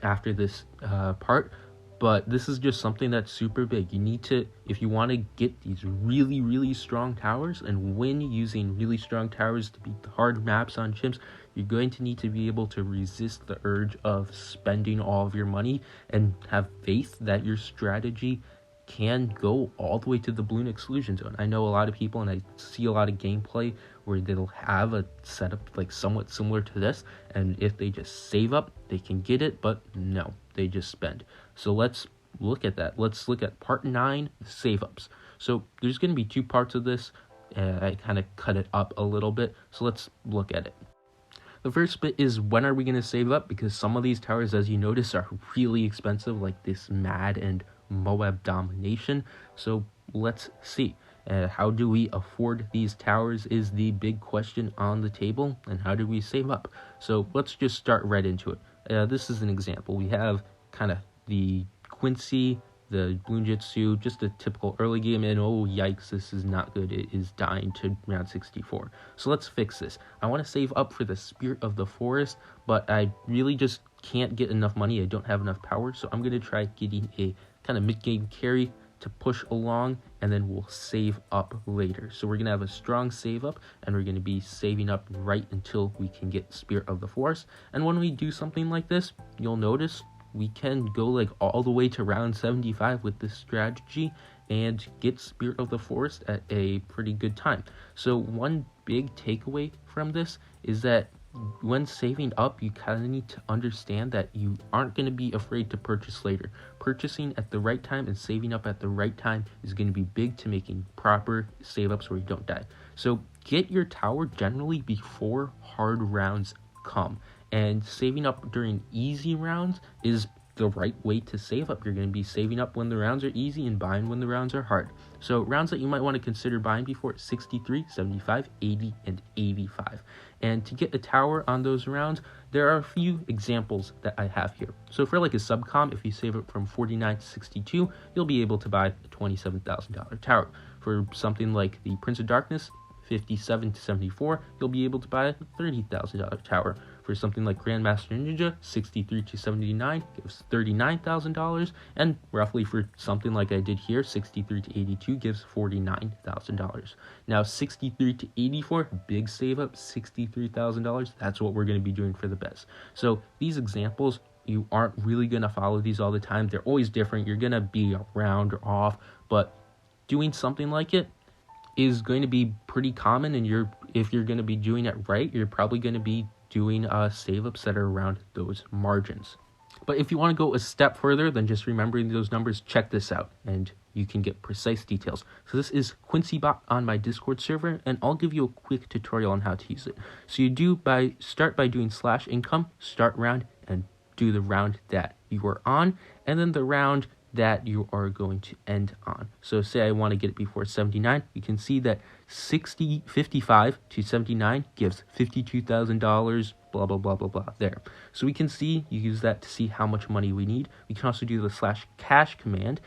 after this part. But this is just something that's super big. You need to, if you want to get these really, really strong towers and win using really strong towers to beat the hard maps on Chimps, you're going to need to be able to resist the urge of spending all of your money and have faith that your strategy can go all the way to the balloon exclusion zone. I know a lot of people, and I see a lot of gameplay where they'll have a setup like somewhat similar to this, and if they just save up, they can get it, but no, they just spend. So let's look at that. Let's look at part 9, save ups. So there's going to be 2 parts of this. I kind of cut it up a little bit, so let's look at it. The first bit is, when are we going to save up? Because some of these towers, as you notice, are really expensive, like this Mad and Moab domination. So let's see. How do we afford these towers is the big question on the table, and how do we save up? So let's just start right into it. This is an example. We have kind of the Quincy, the Bloon Jitsu, just a typical early game, and oh yikes, this is not good. It is dying to round 64. So let's fix this. I want to save up for the Spirit of the Forest, but I really just can't get enough money. I don't have enough power, so I'm going to try getting a kind of mid-game carry to push along, and then we'll save up later. So we're going to have a strong save up, and we're going to be saving up right until we can get Spirit of the Forest. And when we do something like this, you'll notice we can go like all the way to round 75 with this strategy and get Spirit of the Forest at a pretty good time. So one big takeaway from this is that when saving up, you kind of need to understand that you aren't going to be afraid to purchase later. Purchasing at the right time and saving up at the right time is going to be big to making proper save ups where you don't die. So get your tower generally before hard rounds come. And saving up during easy rounds is the right way to save up. You're going to be saving up when the rounds are easy and buying when the rounds are hard. So rounds that you might want to consider buying before 63, 75, 80, and 85. And to get a tower on those rounds, there are a few examples that I have here. So for like a subcom, if you save it from 49 to 62, you'll be able to buy a $27,000 tower. For something like the Prince of Darkness, 57 to 74, you'll be able to buy a $30,000 tower. For something like Grandmaster Ninja, 63 to 79 gives $39,000, and roughly for something like I did here, 63 to 82 gives $49,000. Now 63 to 84, big save up, $63,000. That's what we're going to be doing for the best. So these examples, you aren't really going to follow these all the time. They're always different. You're going to be around or off, but doing something like it is going to be pretty common, and if you're going to be doing it right, you're probably going to be doing save ups that are around those margins. But if you want to go a step further than just remembering those numbers, check this out, and you can get precise details. So this is QuincyBot on my Discord server, and I'll give you a quick tutorial on how to use it. So you start by doing /income, start round, and do the round that you are on, and then the round that you are going to end on. So say I want to get it before 79, you can see that 55 to 79 gives $52,000, blah, blah, blah, blah, blah, there. So we can see, you use that to see how much money we need. We can also do the /cash command,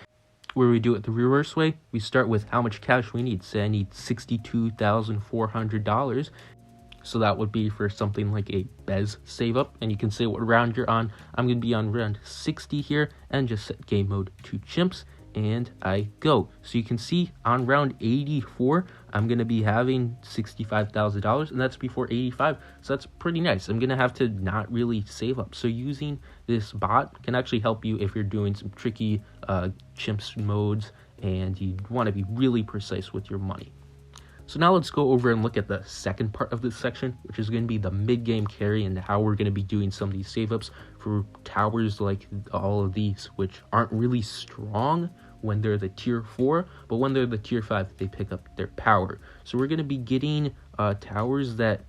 where we do it the reverse way. We start with how much cash we need. Say I need $62,400. So that would be for something like a Bez save up, and you can say what round you're on. I'm going to be on round 60 here, and just set game mode to Chimps, and I go. So you can see on round 84, I'm going to be having $65,000, and that's before 85, so that's pretty nice. I'm going to have to not really save up. So using this bot can actually help you if you're doing some tricky Chimps modes, and you want to be really precise with your money. So now let's go over and look at the second part of this section, which is going to be the mid-game carry and how we're going to be doing some of these save-ups for towers like all of these, which aren't really strong when they're the tier 4, but when they're the tier 5, they pick up their power. So we're going to be getting towers that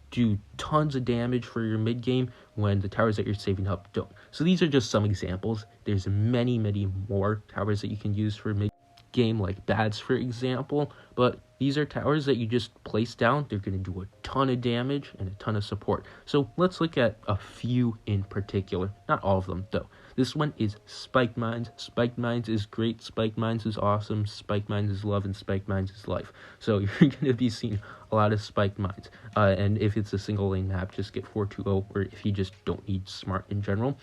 do tons of damage for your mid-game when the towers that you're saving up don't. So these are just some examples. There's many, many more towers that you can use for mid-game, like Bads, for example, but these are towers that you just place down. They're going to do a ton of damage and a ton of support. So let's look at a few in particular. Not all of them, though. This one is Spike Mines. Spike Mines is great. Spike Mines is awesome. Spike Mines is love, and Spike Mines is life. So you're going to be seeing a lot of Spike Mines. And if it's a single lane map, just get 420, or if you just don't need smart in general.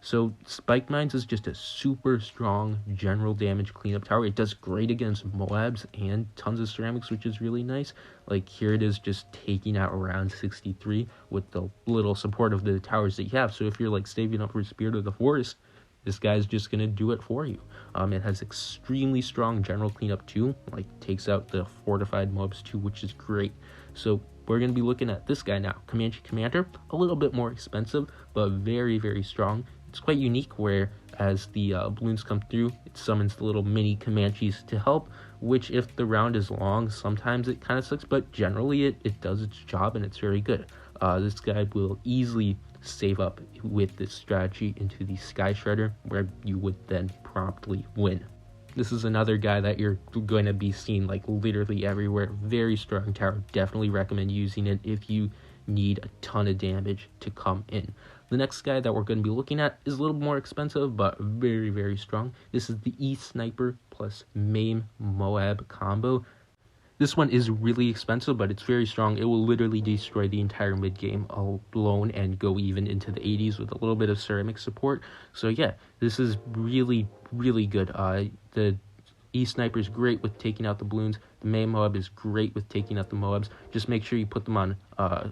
So Spike Mines is just a super strong general damage cleanup tower. It does great against Moabs and tons of ceramics, which is really nice. Like here it is just taking out around 63 with the little support of the towers that you have. So if you're like saving up for Spirit of the Forest, this guy's just gonna do it for you. It has extremely strong general cleanup too, like takes out the fortified mobs too, which is great. So we're going to be looking at this guy now, Comanche Commander, a little bit more expensive, but very, very strong. It's quite unique where as the balloons come through, it summons the little mini Comanches to help, which if the round is long, sometimes it kind of sucks, but generally it does its job and it's very good. This guy will easily save up with this strategy into the Sky Shredder, where you would then promptly win. This is another guy that you're going to be seeing like literally everywhere. Very strong tower. Definitely recommend using it if you need a ton of damage to come in. The next guy that we're going to be looking at is a little more expensive, but very, very strong. This is the E-Sniper plus Maim Moab combo. This one is really expensive, but it's very strong. It will literally destroy the entire mid-game alone and go even into the 80s with a little bit of ceramic support. So yeah, this is really, really good. The E-Sniper is great with taking out the balloons. The Maim Moab is great with taking out the Moabs. Just make sure you put them on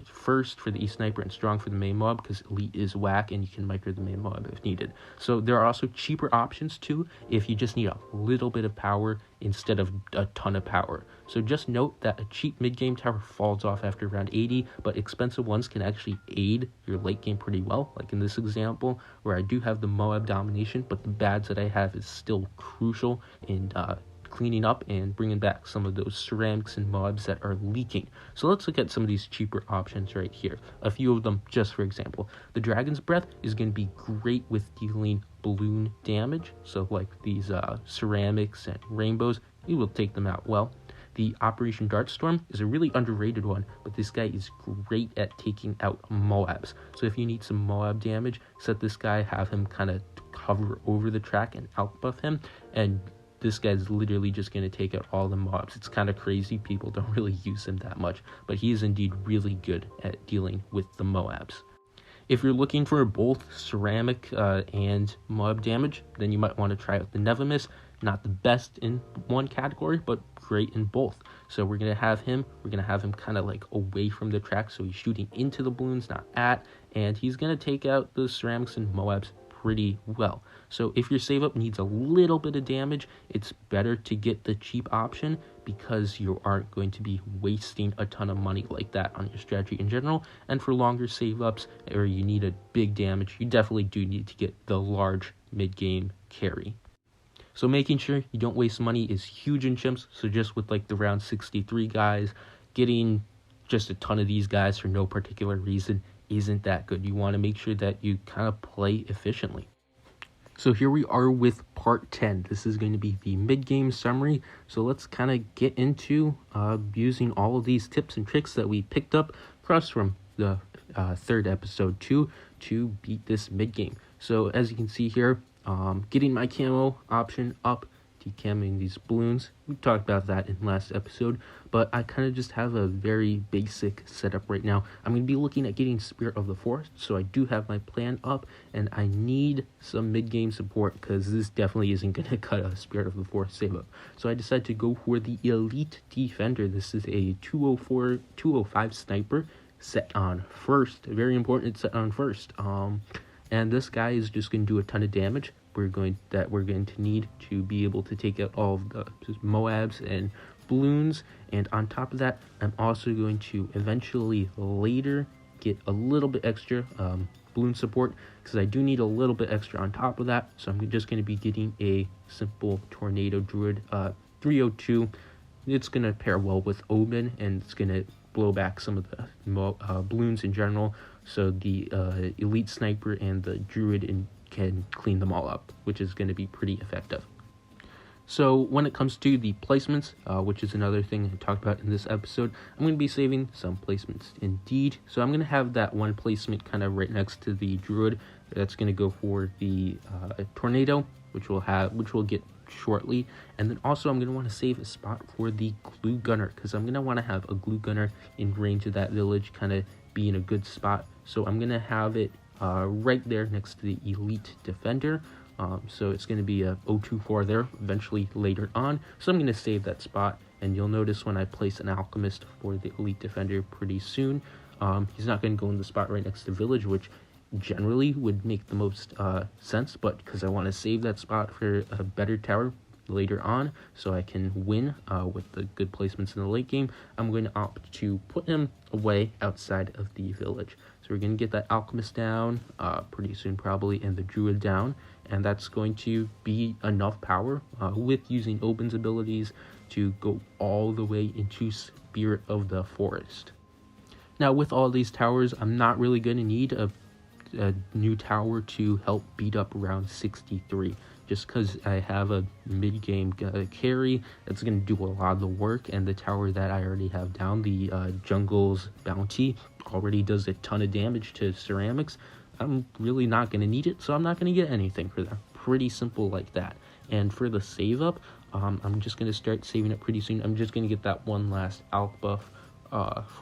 first for the E-Sniper and strong for the Maim Moab, because elite is whack and you can micro the Maim Moab if needed. So there are also cheaper options too if you just need a little bit of power instead of a ton of power. So just note that a cheap mid-game tower falls off after around 80, but expensive ones can actually aid your late game pretty well, like in this example where I do have the Moab domination, but the Bads that I have is still crucial in cleaning up and bringing back some of those ceramics and Moabs that are leaking. So let's look at some of these cheaper options right here. A few of them, just for example. The Dragon's Breath is going to be great with dealing balloon damage. So like these ceramics and rainbows, you will take them out well. The Operation Dartstorm is a really underrated one, but this guy is great at taking out Moabs. So if you need some Moab damage, set this guy, have him kind of hover over the track and outbuff him, and this guy's literally just going to take out all the mobs. It's kind of crazy. People don't really use him that much, but he is indeed really good at dealing with the Moabs. If you're looking for both ceramic and Moab damage, then you might want to try out the Nevamis. Not the best in one category, but great in both. So we're going to have him kind of like away from the track, so he's shooting into the balloons, not at, and he's going to take out the ceramics and Moabs pretty well. So if your save up needs a little bit of damage, it's better to get the cheap option because you aren't going to be wasting a ton of money like that on your strategy in general. And for longer save ups, or you need a big damage, you definitely do need to get the large mid-game carry. So making sure you don't waste money is huge in Chimps. So just with like the round 63 guys, getting just a ton of these guys for no particular reason isn't that good. You want to make sure that you kind of play efficiently. So here we are with part 10. This is going to be the mid-game summary. So let's kind of get into using all of these tips and tricks that we picked up across from the third episode to beat this mid-game. So as you can see here, getting my camo option up, decamming these balloons. We talked about that in last episode, but I kind of just have a very basic setup right now. I'm going to be looking at getting Spirit of the Forest, so I do have my plan up, and I need some mid-game support because this definitely isn't going to cut a Spirit of the Forest save up. So I decided to go for the Elite Defender. This is a 205 sniper set on first. Very important, it's set on first. And this guy is just going to do a ton of damage. We're going to need to be able to take out all of the Moabs and Bloons, and on top of that, I'm also going to eventually later get a little bit extra balloon support because I do need a little bit extra on top of that. So I'm just going to be getting a simple Tornado Druid 302. It's going to pair well with Omen, and it's going to blow back some of the balloons in general. So the Elite Sniper and the Druid can clean them all up, which is going to be pretty effective. So when it comes to the placements, which is another thing I talked about in this episode, I'm going to be saving some placements indeed. So I'm going to have that one placement kind of right next to the Druid. That's going to go for the Tornado, which we'll get shortly. And then also I'm going to want to save a spot for the Glue Gunner because I'm going to want to have a Glue Gunner in range of that village, kind of be in a good spot. So I'm going to have it right there next to the Elite Defender. So it's going to be a 024 there eventually later on. So I'm going to save that spot, and you'll notice when I place an Alchemist for the Elite Defender pretty soon, he's not going to go in the spot right next to Village, which generally would make the most sense, but because I want to save that spot for a better tower later on so I can win with the good placements in the late game, I'm going to opt to put him away outside of the village. So we're going to get that Alchemist down pretty soon probably, and the Druid down, and that's going to be enough power with using Oben's abilities to go all the way into Spirit of the Forest. Now with all these towers, I'm not really going to need a new tower to help beat up round 63, just because I have a mid-game carry that's going to do a lot of the work, and the tower that I already have down, the Jungle's Bounty, already does a ton of damage to ceramics. I'm really not going to need it, so I'm not going to get anything for that. Pretty simple like that. And for the save up, I'm just going to start saving it pretty soon. I'm just going to get that one last Alch buff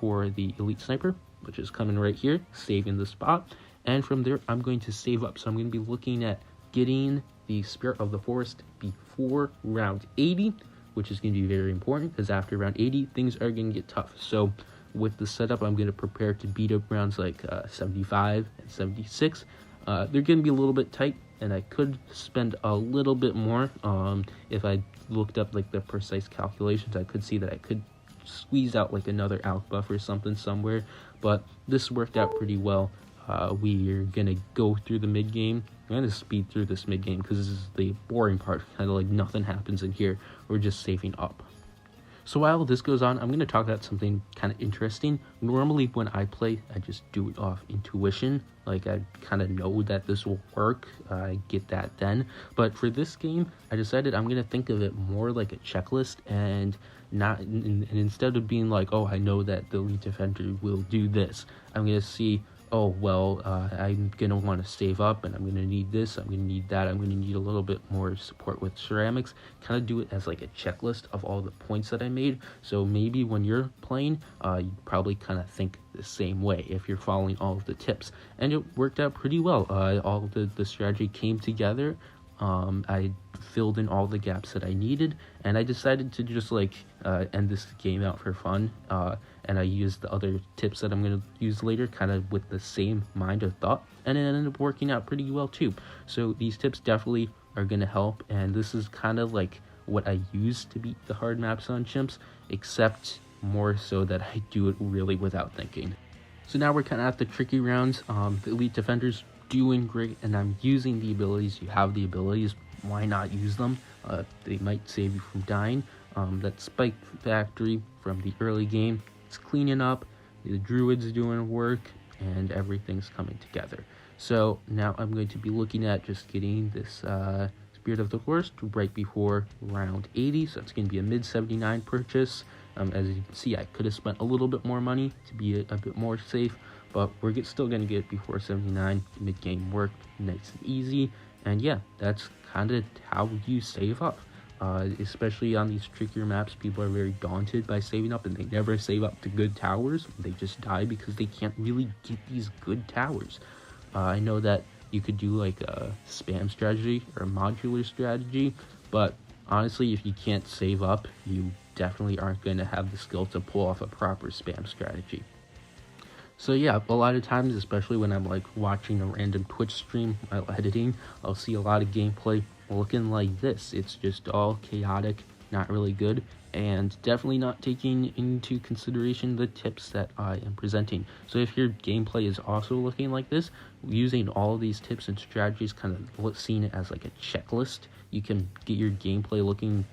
for the Elite Sniper, which is coming right here, saving the spot. And from there, I'm going to save up. So I'm going to be looking at getting the Spirit of the Forest before round 80, which is going to be very important because after round 80, things are going to get tough. So with the setup, I'm going to prepare to beat up rounds like 75 and 76. They're going to be a little bit tight, and I could spend a little bit more. If I looked up like the precise calculations, I could see that I could squeeze out like another Alch buff or something somewhere, but this worked out pretty well. We are going to go through the mid-game. I'm going to speed through this mid-game because this is the boring part. Kind of like nothing happens in here. We're just saving up. So while this goes on, I'm going to talk about something kind of interesting. Normally when I play, I just do it off intuition. Like I kind of know that this will work. I get that then. But for this game, I decided I'm going to think of it more like a checklist, and instead of being like, oh, I know that the Elite Defender will do this, I'm going to see, oh, well, I'm going to want to save up, and I'm going to need this, I'm going to need that, I'm going to need a little bit more support with ceramics. Kind of do it as like a checklist of all the points that I made. So maybe when you're playing, you probably kind of think the same way if you're following all of the tips. And it worked out pretty well. All the strategy came together. I filled in all the gaps that I needed, and I decided to just like end this game out for fun, and I used the other tips that I'm going to use later kind of with the same mind of thought, and it ended up working out pretty well too. So these tips definitely are going to help, and this is kind of like what I use to beat the hard maps on Chimps, except more so that I do it really without thinking. So now we're kind of at the tricky rounds. The elite defender's doing great, and I'm using the abilities. You have the abilities, why not use them? They might save you from dying. That spike factory from the early game, it's cleaning up, the druid's doing work, and everything's coming together. So now I'm going to be looking at just getting this Spirit of the Horse right before round 80, so it's going to be a mid 79 purchase. As you can see, I could have spent a little bit more money to be a bit more safe, but we're still going to get it before 79. Mid-game worked nice and easy, and yeah, that's kind of how you save up. Especially on these trickier maps, people are very daunted by saving up, and they never save up to good towers. They just die because they can't really get these good towers. I know that you could do like a spam strategy or a modular strategy, but honestly, if you can't save up, you definitely aren't going to have the skill to pull off a proper spam strategy. So yeah, a lot of times, especially when I'm like watching a random Twitch stream while editing, I'll see a lot of gameplay looking like this. It's just all chaotic, not really good, and definitely not taking into consideration the tips that I am presenting. So if your gameplay is also looking like this, using all of these tips and strategies, kind of seeing it as like a checklist, you can get your gameplay looking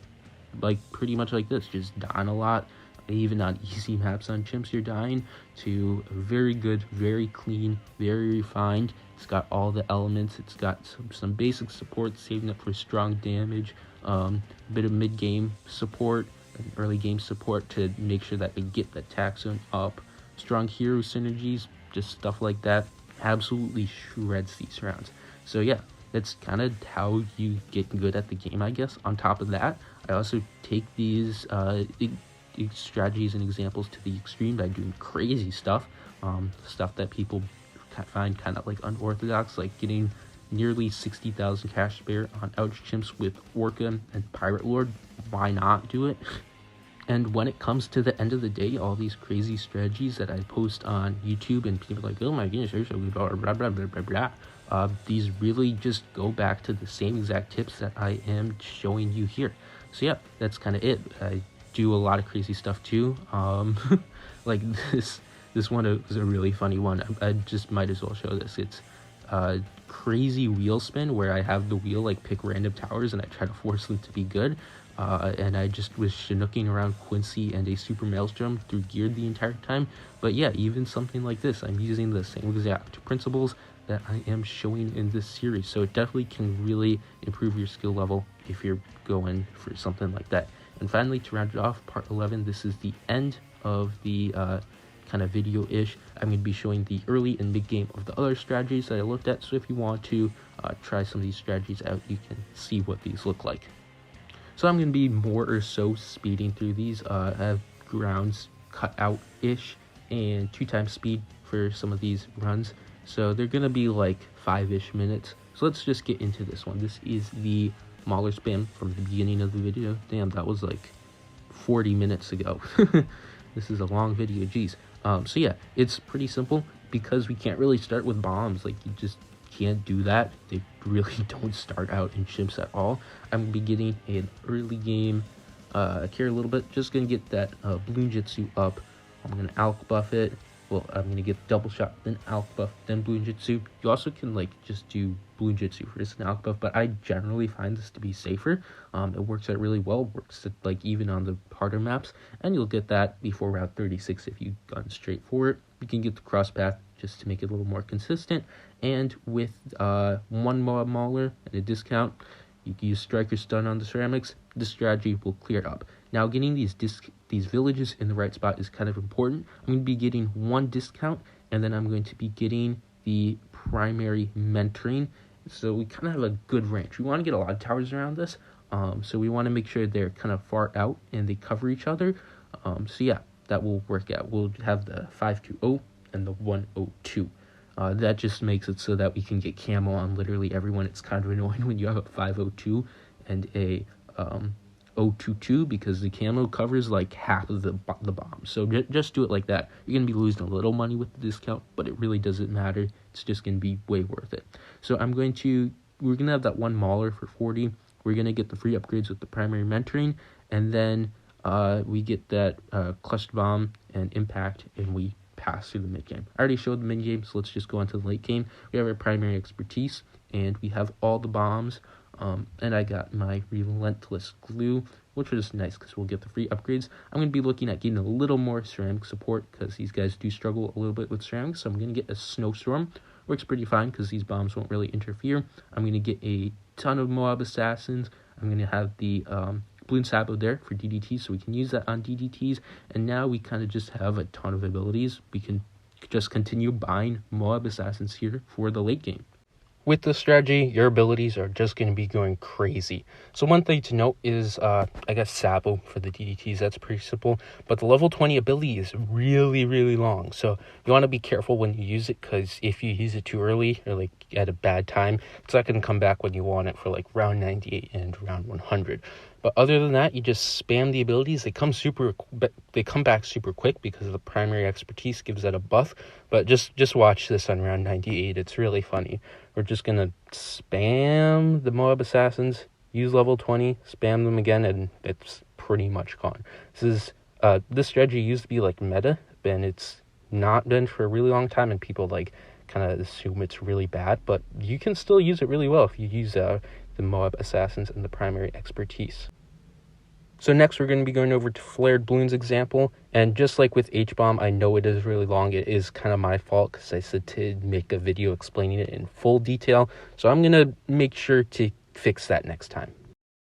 like pretty much like this, just dying a lot. Even on easy maps on Chimps, you're dying, to very good, very clean, very refined. It's got all the elements. It's got some basic support, saving up for strong damage, a bit of mid-game support, and early game support to make sure that we get the attack zone up, strong hero synergies, just stuff like that. Absolutely shreds these rounds. So yeah, that's kind of how you get good at the game, I guess. On top of that, I also take these strategies and examples to the extreme by doing crazy stuff, stuff that people find kind of like unorthodox, like getting nearly 60,000 cash spare on Ouch Chimps with Orca and Pirate Lord. Why not do it? And when it comes to the end of the day, all these crazy strategies that I post on YouTube, and people are like, oh my goodness, you're so good, blah, blah, blah, blah, blah, blah. These really just go back to the same exact tips that I am showing you here. So yeah, that's kind of it. I do a lot of crazy stuff too. Like this one is a really funny one. I just might as well show this. It's crazy wheel spin where I have the wheel like pick random towers and I try to force them to be good. And I just was chinooking around Quincy and a super maelstrom through geared the entire time. But yeah, even something like this, I'm using the same exact principles that I am showing in this series. So it definitely can really improve your skill level if you're going for something like that. And finally, to round it off, part 11, this is the end of the kind of video-ish. I'm going to be showing the early and mid-game of the other strategies that I looked at. So if you want to try some of these strategies out, you can see what these look like. So I'm going to be more or so speeding through these. I have grounds cut out-ish and 2x speed for some of these runs. So they're going to be like 5-ish minutes. So let's just get into this one. This is the Mauler spam from the beginning of the video. Damn, that was like 40 minutes ago. This is a long video, geez. So yeah, it's pretty simple because we can't really start with bombs. Like, you just can't do that. They really don't start out in Chimps at all. I'm gonna be getting an early game care a little bit. Just gonna get that Bloon Jitsu up. I'm gonna Alk buff it. Well, I'm gonna get double shot, then Alk buff, then Bloon Jitsu. You also can like just do Bloon Jitsu first and Alk buff, but I generally find this to be safer. It works out really well. Works like even on the harder maps, and you'll get that before round 36 if you've gone straight for it. You can get the cross path just to make it a little more consistent, and with one Moab Mauler and a discount, you can use Striker Stun on the ceramics. This strategy will clear it up. Now, getting these villages in the right spot is kind of important. I'm going to be getting one discount, and then I'm going to be getting the primary mentoring. So we kind of have a good range. We want to get a lot of towers around this, so we want to make sure they're kind of far out and they cover each other. So yeah, that will work out. We'll have the 520 and the 102. That just makes it so that we can get camo on literally everyone. It's kind of annoying when you have a 502 and a 022 because the camo covers like half of the bomb. So just do it like that. You're going to be losing a little money with the discount, but it really doesn't matter. It's just going to be way worth it. So we're going to have that one mauler for 40. We're going to get the free upgrades with the primary mentoring, and then we get that cluster bomb and impact, and we pass through the mid game. I already showed the mid game, so let's just go on to the late game. We have our primary expertise, and we have all the bombs. And I got my relentless glue, which was nice because we'll get the free upgrades. I'm going to be looking at getting a little more ceramic support because these guys do struggle a little bit with ceramic. So I'm going to get a snowstorm. Works pretty fine because these bombs won't really interfere. I'm going to get a ton of Moab assassins. I'm going to have the Bloons TD there for DDTs, so we can use that on DDTs. And now we kind of just have a ton of abilities. We can just continue buying Moab assassins here for the late game. With this strategy, your abilities are just going to be going crazy. So one thing to note is, I got Sabo for the DDTs. That's pretty simple. But the level 20 ability is really, really long. So you want to be careful when you use it, because if you use it too early or like at a bad time, it's not going to come back when you want it for like round 98 and round 100. But other than that, you just spam the abilities. They come back super quick because the primary expertise gives that a buff. But just watch this on round 98. It's really funny. We're just going to spam the Moab assassins, use level 20, spam them again, and it's pretty much gone. This strategy used to be like meta, and it's not been for a really long time, and people like kind of assume it's really bad, but you can still use it really well if you use the Moab assassins and the primary expertise. So next we're going to be going over to Flared Bloons example, and just like with H-Bomb, I know it is really long. It is kind of my fault because I said to make a video explaining it in full detail, so I'm going to make sure to fix that next time.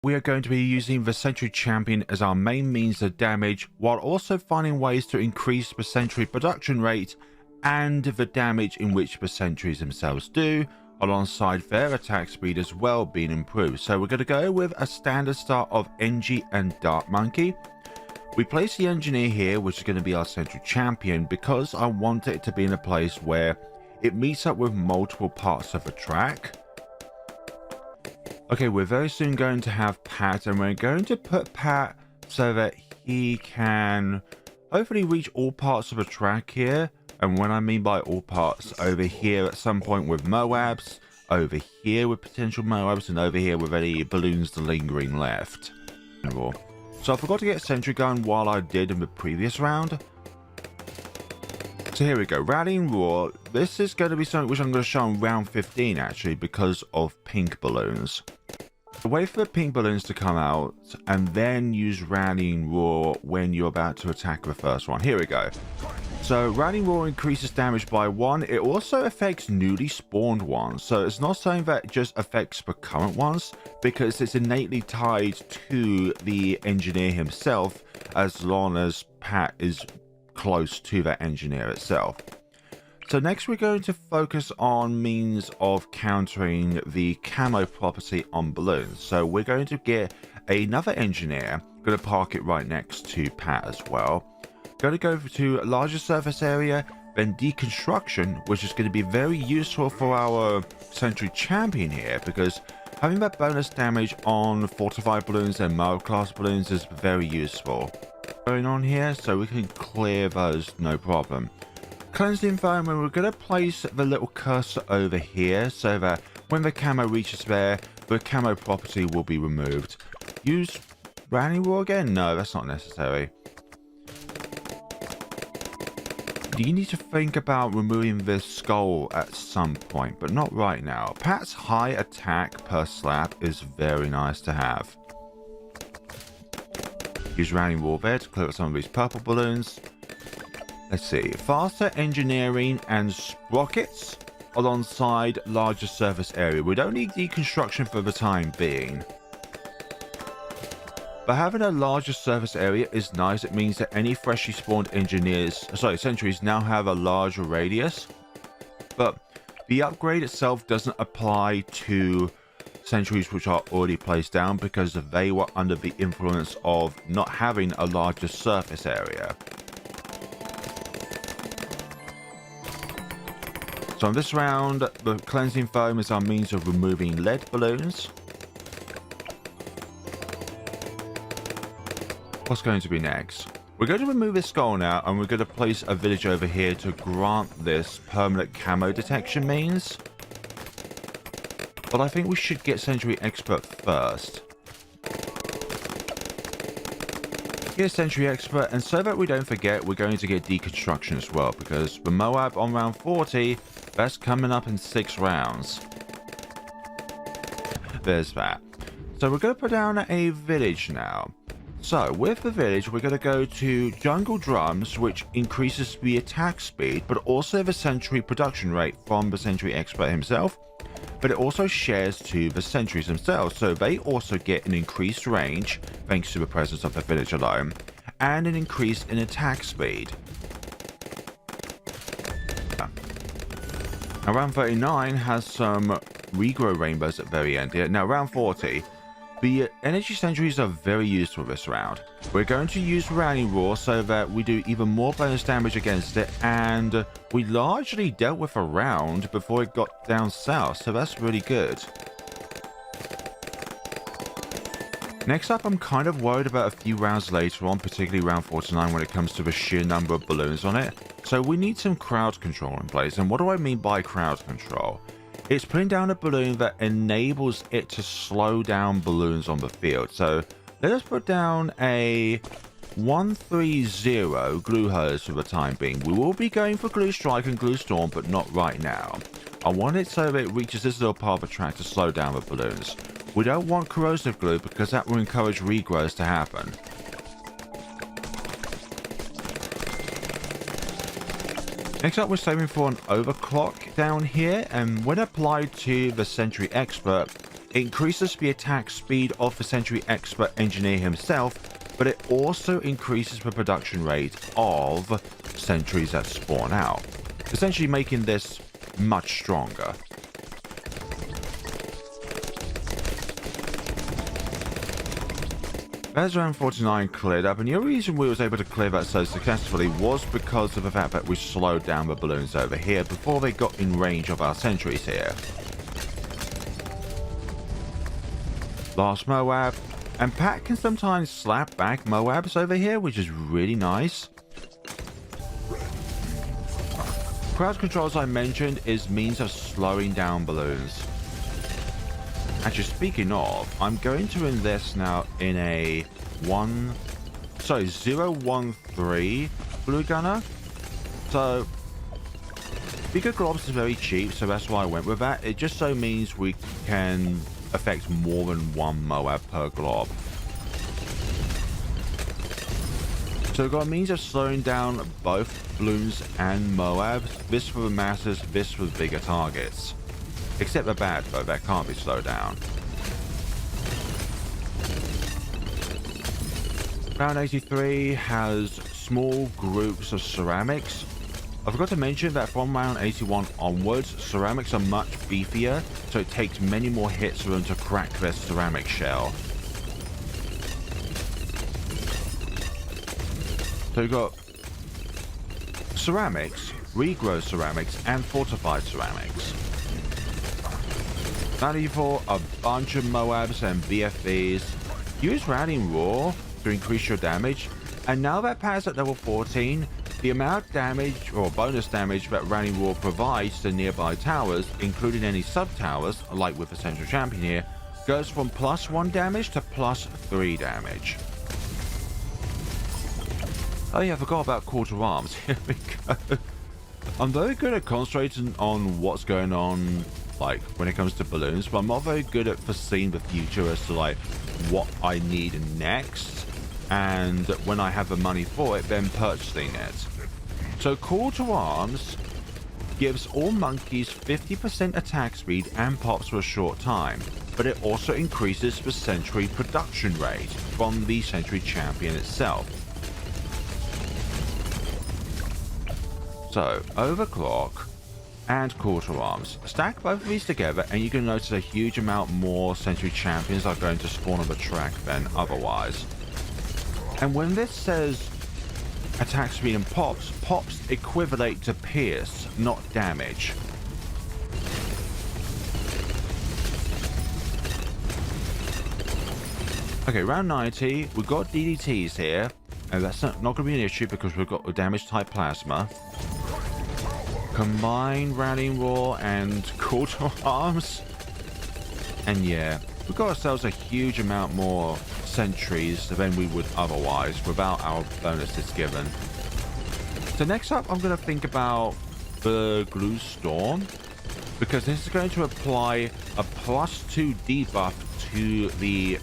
We are going to be using the Sentry champion as our main means of damage, while also finding ways to increase the Sentry production rate and the damage in which the Sentries themselves do, alongside their attack speed as well being improved. So we're going to go with a standard start of NG and Dart Monkey. We place the engineer here, which is going to be our Sentry champion, because I want it to be in a place where it meets up with multiple parts of the track. Okay, we're very soon going to have Pat, and we're going to put Pat so that he can hopefully reach all parts of the track here. And when I mean by all parts, over here at some point with Moabs, over here with potential Moabs, and over here with any balloons lingering left. So I forgot to get Sentry going while I did in the previous round. So here we go, Rallying Roar. This is going to be something which I'm going to show in round 15 actually, because of pink balloons. Wait for the pink balloons to come out and then use Rallying Roar when you're about to attack the first one. Here we go. So Rallying Roar increases damage by 1. It also affects newly spawned ones. So it's not something that just affects the current ones, because it's innately tied to the engineer himself as long as Pat is close to that engineer itself. So next we're going to focus on means of countering the camo property on balloons. So we're going to get another engineer, going to park it right next to Pat as well. Going to go to larger surface area, then deconstruction, which is going to be very useful for our Sentry champion here, because having that bonus damage on fortified balloons and Moab class balloons is very useful. Going on here, so we can clear those no problem. Cleansing environment, we're going to place the little cursor over here so that when the camo reaches there, the camo property will be removed. Use Rallying Roar again? No, that's not necessary. You need to think about removing this skull at some point, but not right now. Pat's high attack per slap is very nice to have. Use Rallying Roar there to clear up some of these purple balloons. Let's see, faster engineering and sprockets alongside larger surface area. We don't need deconstruction for the time being. But having a larger surface area is nice. It means that any freshly spawned sentries now have a larger radius. But the upgrade itself doesn't apply to sentries which are already placed down, because they were under the influence of not having a larger surface area. So in this round, the cleansing foam is our means of removing lead balloons. What's going to be next? We're going to remove this skull now, and we're going to place a village over here to grant this permanent camo detection means. But I think we should get Sentry Expert first. Here's Sentry Expert, and so that we don't forget, we're going to get Deconstruction as well, because the Moab on round 40, that's coming up in 6 rounds. There's that. So we're going to put down a village now. So with the village, we're going to go to Jungle Drums, which increases the attack speed, but also the Sentry production rate from the Sentry Expert himself. But it also shares to the sentries themselves, so they also get an increased range, thanks to the presence of the village alone, and an increase in attack speed. Now round 39 has some regrow rainbows at the very end here. Now round 40, the energy sentries are very useful this round. We're going to use Rallying Roar so that we do even more bonus damage against it, and we largely dealt with a round before it got down south, so that's really good. Next up, I'm kind of worried about a few rounds later on, particularly round 49 when it comes to the sheer number of balloons on it. So we need some crowd control in place, and what do I mean by crowd control? It's putting down a balloon that enables it to slow down balloons on the field. So let us put down a 130 glue hose for the time being. We will be going for glue strike and glue storm, but not right now. I want it so that it reaches this little part of the track to slow down the balloons. We don't want corrosive glue because that will encourage regrowth to happen. Next up, we're saving for an overclock down here, and when applied to the Sentry Expert, it increases the attack speed of the Sentry Expert engineer himself, but it also increases the production rate of sentries that spawn out, essentially making this much stronger. As round 49 cleared up, and the only reason we was able to clear that so successfully was because of the fact that we slowed down the balloons over here before they got in range of our sentries here. Last Moab, and Pat can sometimes slap back Moabs over here, which is really nice. Crowd control, as I mentioned, is means of slowing down balloons. Actually, speaking of, I'm going to invest now in a 013 blue gunner. So, bigger globs is very cheap, so that's why I went with that. It just so means we can affect more than one Moab per glob. So we've got a means of slowing down both Bloons and Moabs. This for the masses, this for the bigger targets. Except the bad though, that can't be slowed down. Round 83 has small groups of ceramics. I forgot to mention that from round 81 onwards, ceramics are much beefier, so it takes many more hits for them to crack their ceramic shell. So we've got ceramics, regrow ceramics, and fortified ceramics. 94, a bunch of Moabs and BFBs. Use Rallying Roar to increase your damage, and now that Pat's at level 14, the amount of damage or bonus damage that Rallying Roar provides to nearby towers, including any sub-towers, like with the Central Champion here, goes from +1 damage to +3 damage. Oh yeah, I forgot about quarter arms. Here we go. I'm very good at concentrating on what's going on, like when it comes to balloons, but I'm not very good at foreseeing the future as to like what I need next, and when I have the money for it, then purchasing it. So Call to Arms gives all monkeys 50% attack speed and pops for a short time, but it also increases the Sentry production rate from the Sentry Champion itself. So Overclock and Call to Arms. Stack both of these together and you can notice a huge amount more Sentry Champions are going to spawn on the track than otherwise. And when this says attack speed and pops, pops equivalent to pierce, not damage. Okay, round 90, we've got DDTs here, and that's not going to be an issue because we've got the damage type plasma. Combine Rallying Roar and Call to Arms. And yeah, we've got ourselves a huge amount more sentries than we would otherwise without our bonuses given. So next up, I'm going to think about the Glue Storm, because this is going to apply a +2 debuff to the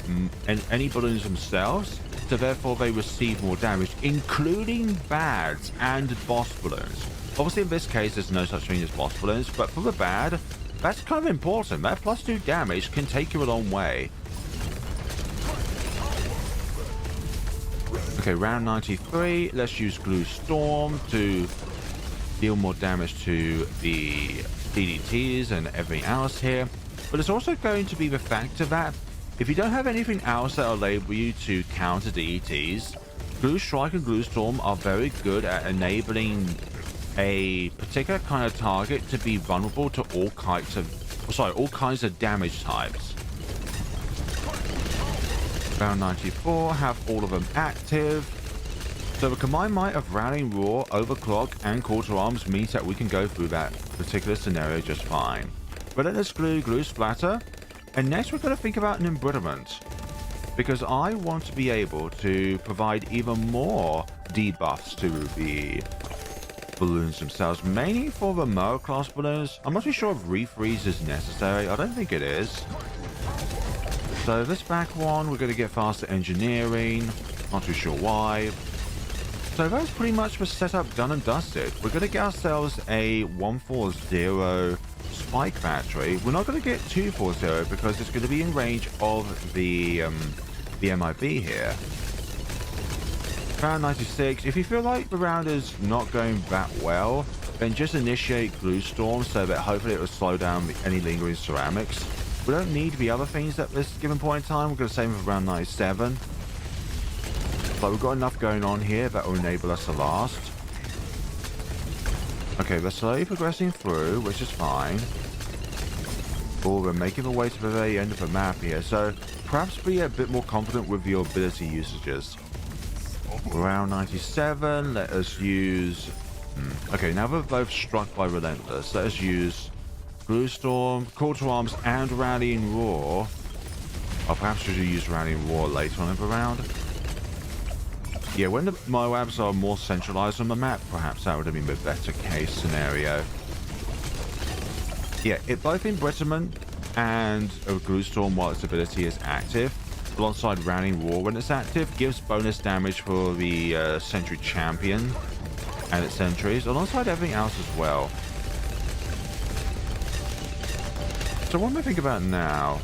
any balloons themselves, so therefore they receive more damage, including bads and boss balloons. Obviously in this case there's no such thing as boss balloons, but for the bad, that's kind of important. That +2 damage can take you a long way. Okay, round 93, let's use Glue Storm to deal more damage to the DDTs and everything else here. But it's also going to be the factor that if you don't have anything else that will enable you to counter DDTs, Glue Strike and Glue Storm are very good at enabling a particular kind of target to be vulnerable to all kinds of damage types. Round 94, have all of them active. So the combined might of Rallying Roar, Overclock, and Call to Arms means that we can go through that particular scenario just fine. Relentless Glue, Glue Splatter, and next we're going to think about an embrittlement, because I want to be able to provide even more debuffs to the balloons themselves, mainly for the Moab class balloons. I'm not too sure if refreeze is necessary. I don't think it is. So this back one, we're going to get faster engineering. Not too sure why. So that's pretty much the setup done and dusted. We're going to get ourselves a 140 spike factory. We're not going to get 240 because it's going to be in range of the MIB here. Round 96. If you feel like the round is not going that well, then just initiate Glue Storm so that hopefully it will slow down any lingering ceramics. We don't need the other things at this given point in time. We're going to save them for round 97. But we've got enough going on here that will enable us to last. Okay, we're slowly progressing through, which is fine. Oh, we're making our way to the very end of the map here, so perhaps be a bit more confident with your ability usages. Round 97, let us use... Okay, now we're both struck by Relentless. Let us use Glue Storm, Call to Arms, and Rallying Roar. Or perhaps we should use Rallying Roar later on in the round. Yeah, when the Moabs are more centralized on the map, perhaps that would have been a better case scenario. Yeah, it both embrittlement and a Glue Storm while its ability is active, alongside Rallying Roar when it's active, gives bonus damage for the Sentry champion and its sentries, alongside everything else as well. So what am I thinking about now?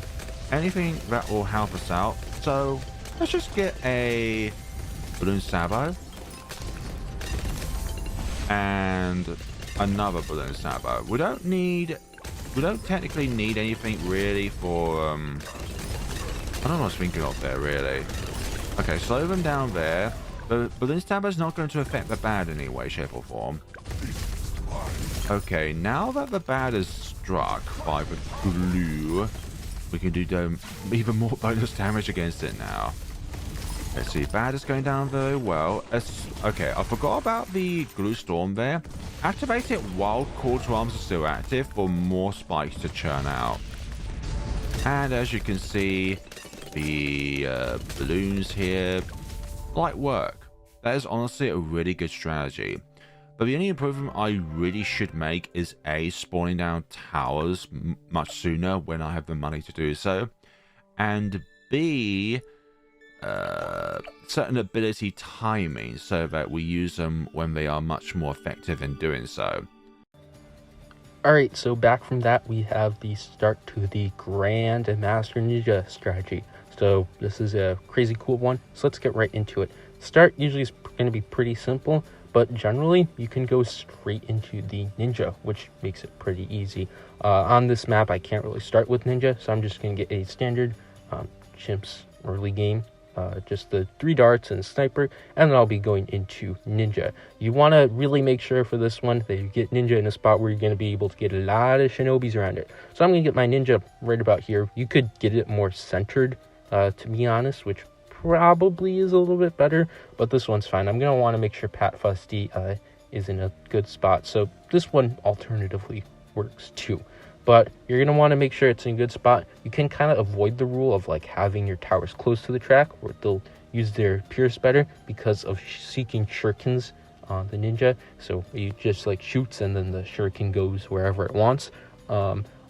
Anything that will help us out. So let's just get a Bloons Sabo and another Bloons Sabo. We don't technically need anything really for I don't know what I was thinking of there really. Okay, slow them down there. The Bloons Sabo is not going to affect the bad in any way, shape or form. Okay, now that the bad is struck by the glue, we can do even more bonus damage against it now. Let's see, bad is going down very well. Okay, I forgot about the Glue Storm there. Activate it while Call to Arms is still active for more spikes to churn out. And as you can see, the balloons here, light work. That is honestly a really good strategy. But the only improvement I really should make is A, spawning down towers much sooner when I have the money to do so. And B, certain ability timing so that we use them when they are much more effective in doing so. Alright, so back from that, we have the start to the Grandmaster Ninja strategy. So this is a crazy cool one, so let's get right into it. Start usually is going to be pretty simple, but generally you can go straight into the Ninja, which makes it pretty easy. On this map, I can't really start with Ninja, so I'm just going to get a standard Chimps early game. Just the 3 darts and sniper, and then I'll be going into Ninja. You want to really make sure for this one that you get Ninja in a spot where you're going to be able to get a lot of Shinobis around it. So I'm going to get my Ninja right about here. You could get it more centered to be honest, which probably is a little bit better, but this one's fine. I'm going to want to make sure Pat Fusty is in a good spot. So this one alternatively works too. But you're going to want to make sure it's in a good spot. You can kind of avoid the rule of like having your towers close to the track where they'll use their pierce better because of seeking shurikens on the ninja. So you just like shoots and then the shuriken goes wherever it wants.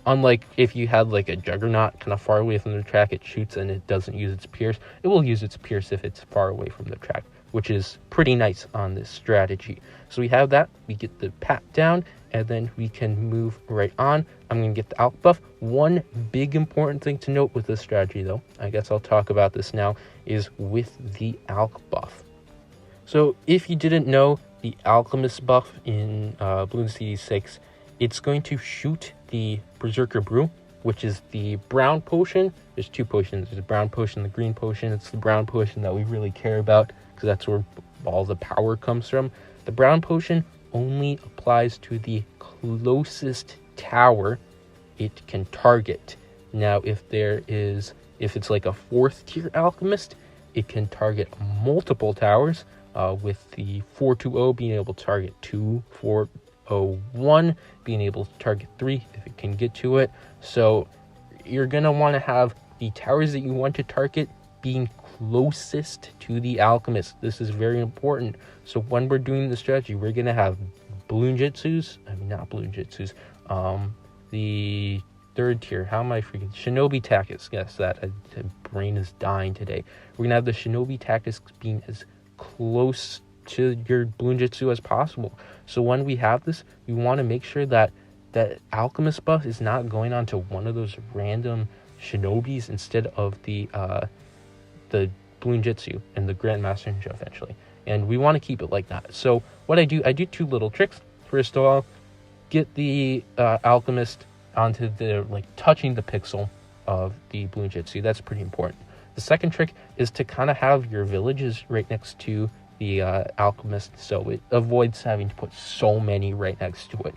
Unlike if you had like a juggernaut kind of far away from the track, it shoots and it doesn't use its pierce. It will use its pierce if it's far away from the track, which is pretty nice on this strategy. So we have that. We get the pat down, and then we can move right on. I'm going to get the alk buff. One big important thing to note with this strategy, though, I guess I'll talk about this now, is with the alk buff. So if you didn't know, the alchemist buff in Bloons TD 6, it's going to shoot the Berserker Brew, which is the brown potion. There's two potions. There's the brown potion, the green potion. It's the brown potion that we really care about because that's where all the power comes from. The brown potion only applies to the closest tower it can target. Now, if it's like a 4th tier alchemist, it can target multiple towers, with the 420 being able to target 2, 401 being able to target 3 if it can get to it. So you're going to want to have the towers that you want to target being closest to the alchemist. This is very important. So when we're doing the strategy, we're going to have the 3rd tier. How am I freaking? Shinobi tactics. Yes, that brain is dying today. We're going to have the shinobi tactics being as close to your Bloonjitsu as possible. So when we have this, we want to make sure that that alchemist buff is not going on to one of those random shinobis instead of the Bloonjitsu and the Grandmaster ninja eventually. And we want to keep it like that. So what I do 2 little tricks. First of all, get the alchemist onto the touching the pixel of the Bloonjitsu. That's pretty important. The second trick is to kind of have your villages right next to the alchemist, so it avoids having to put so many right next to it.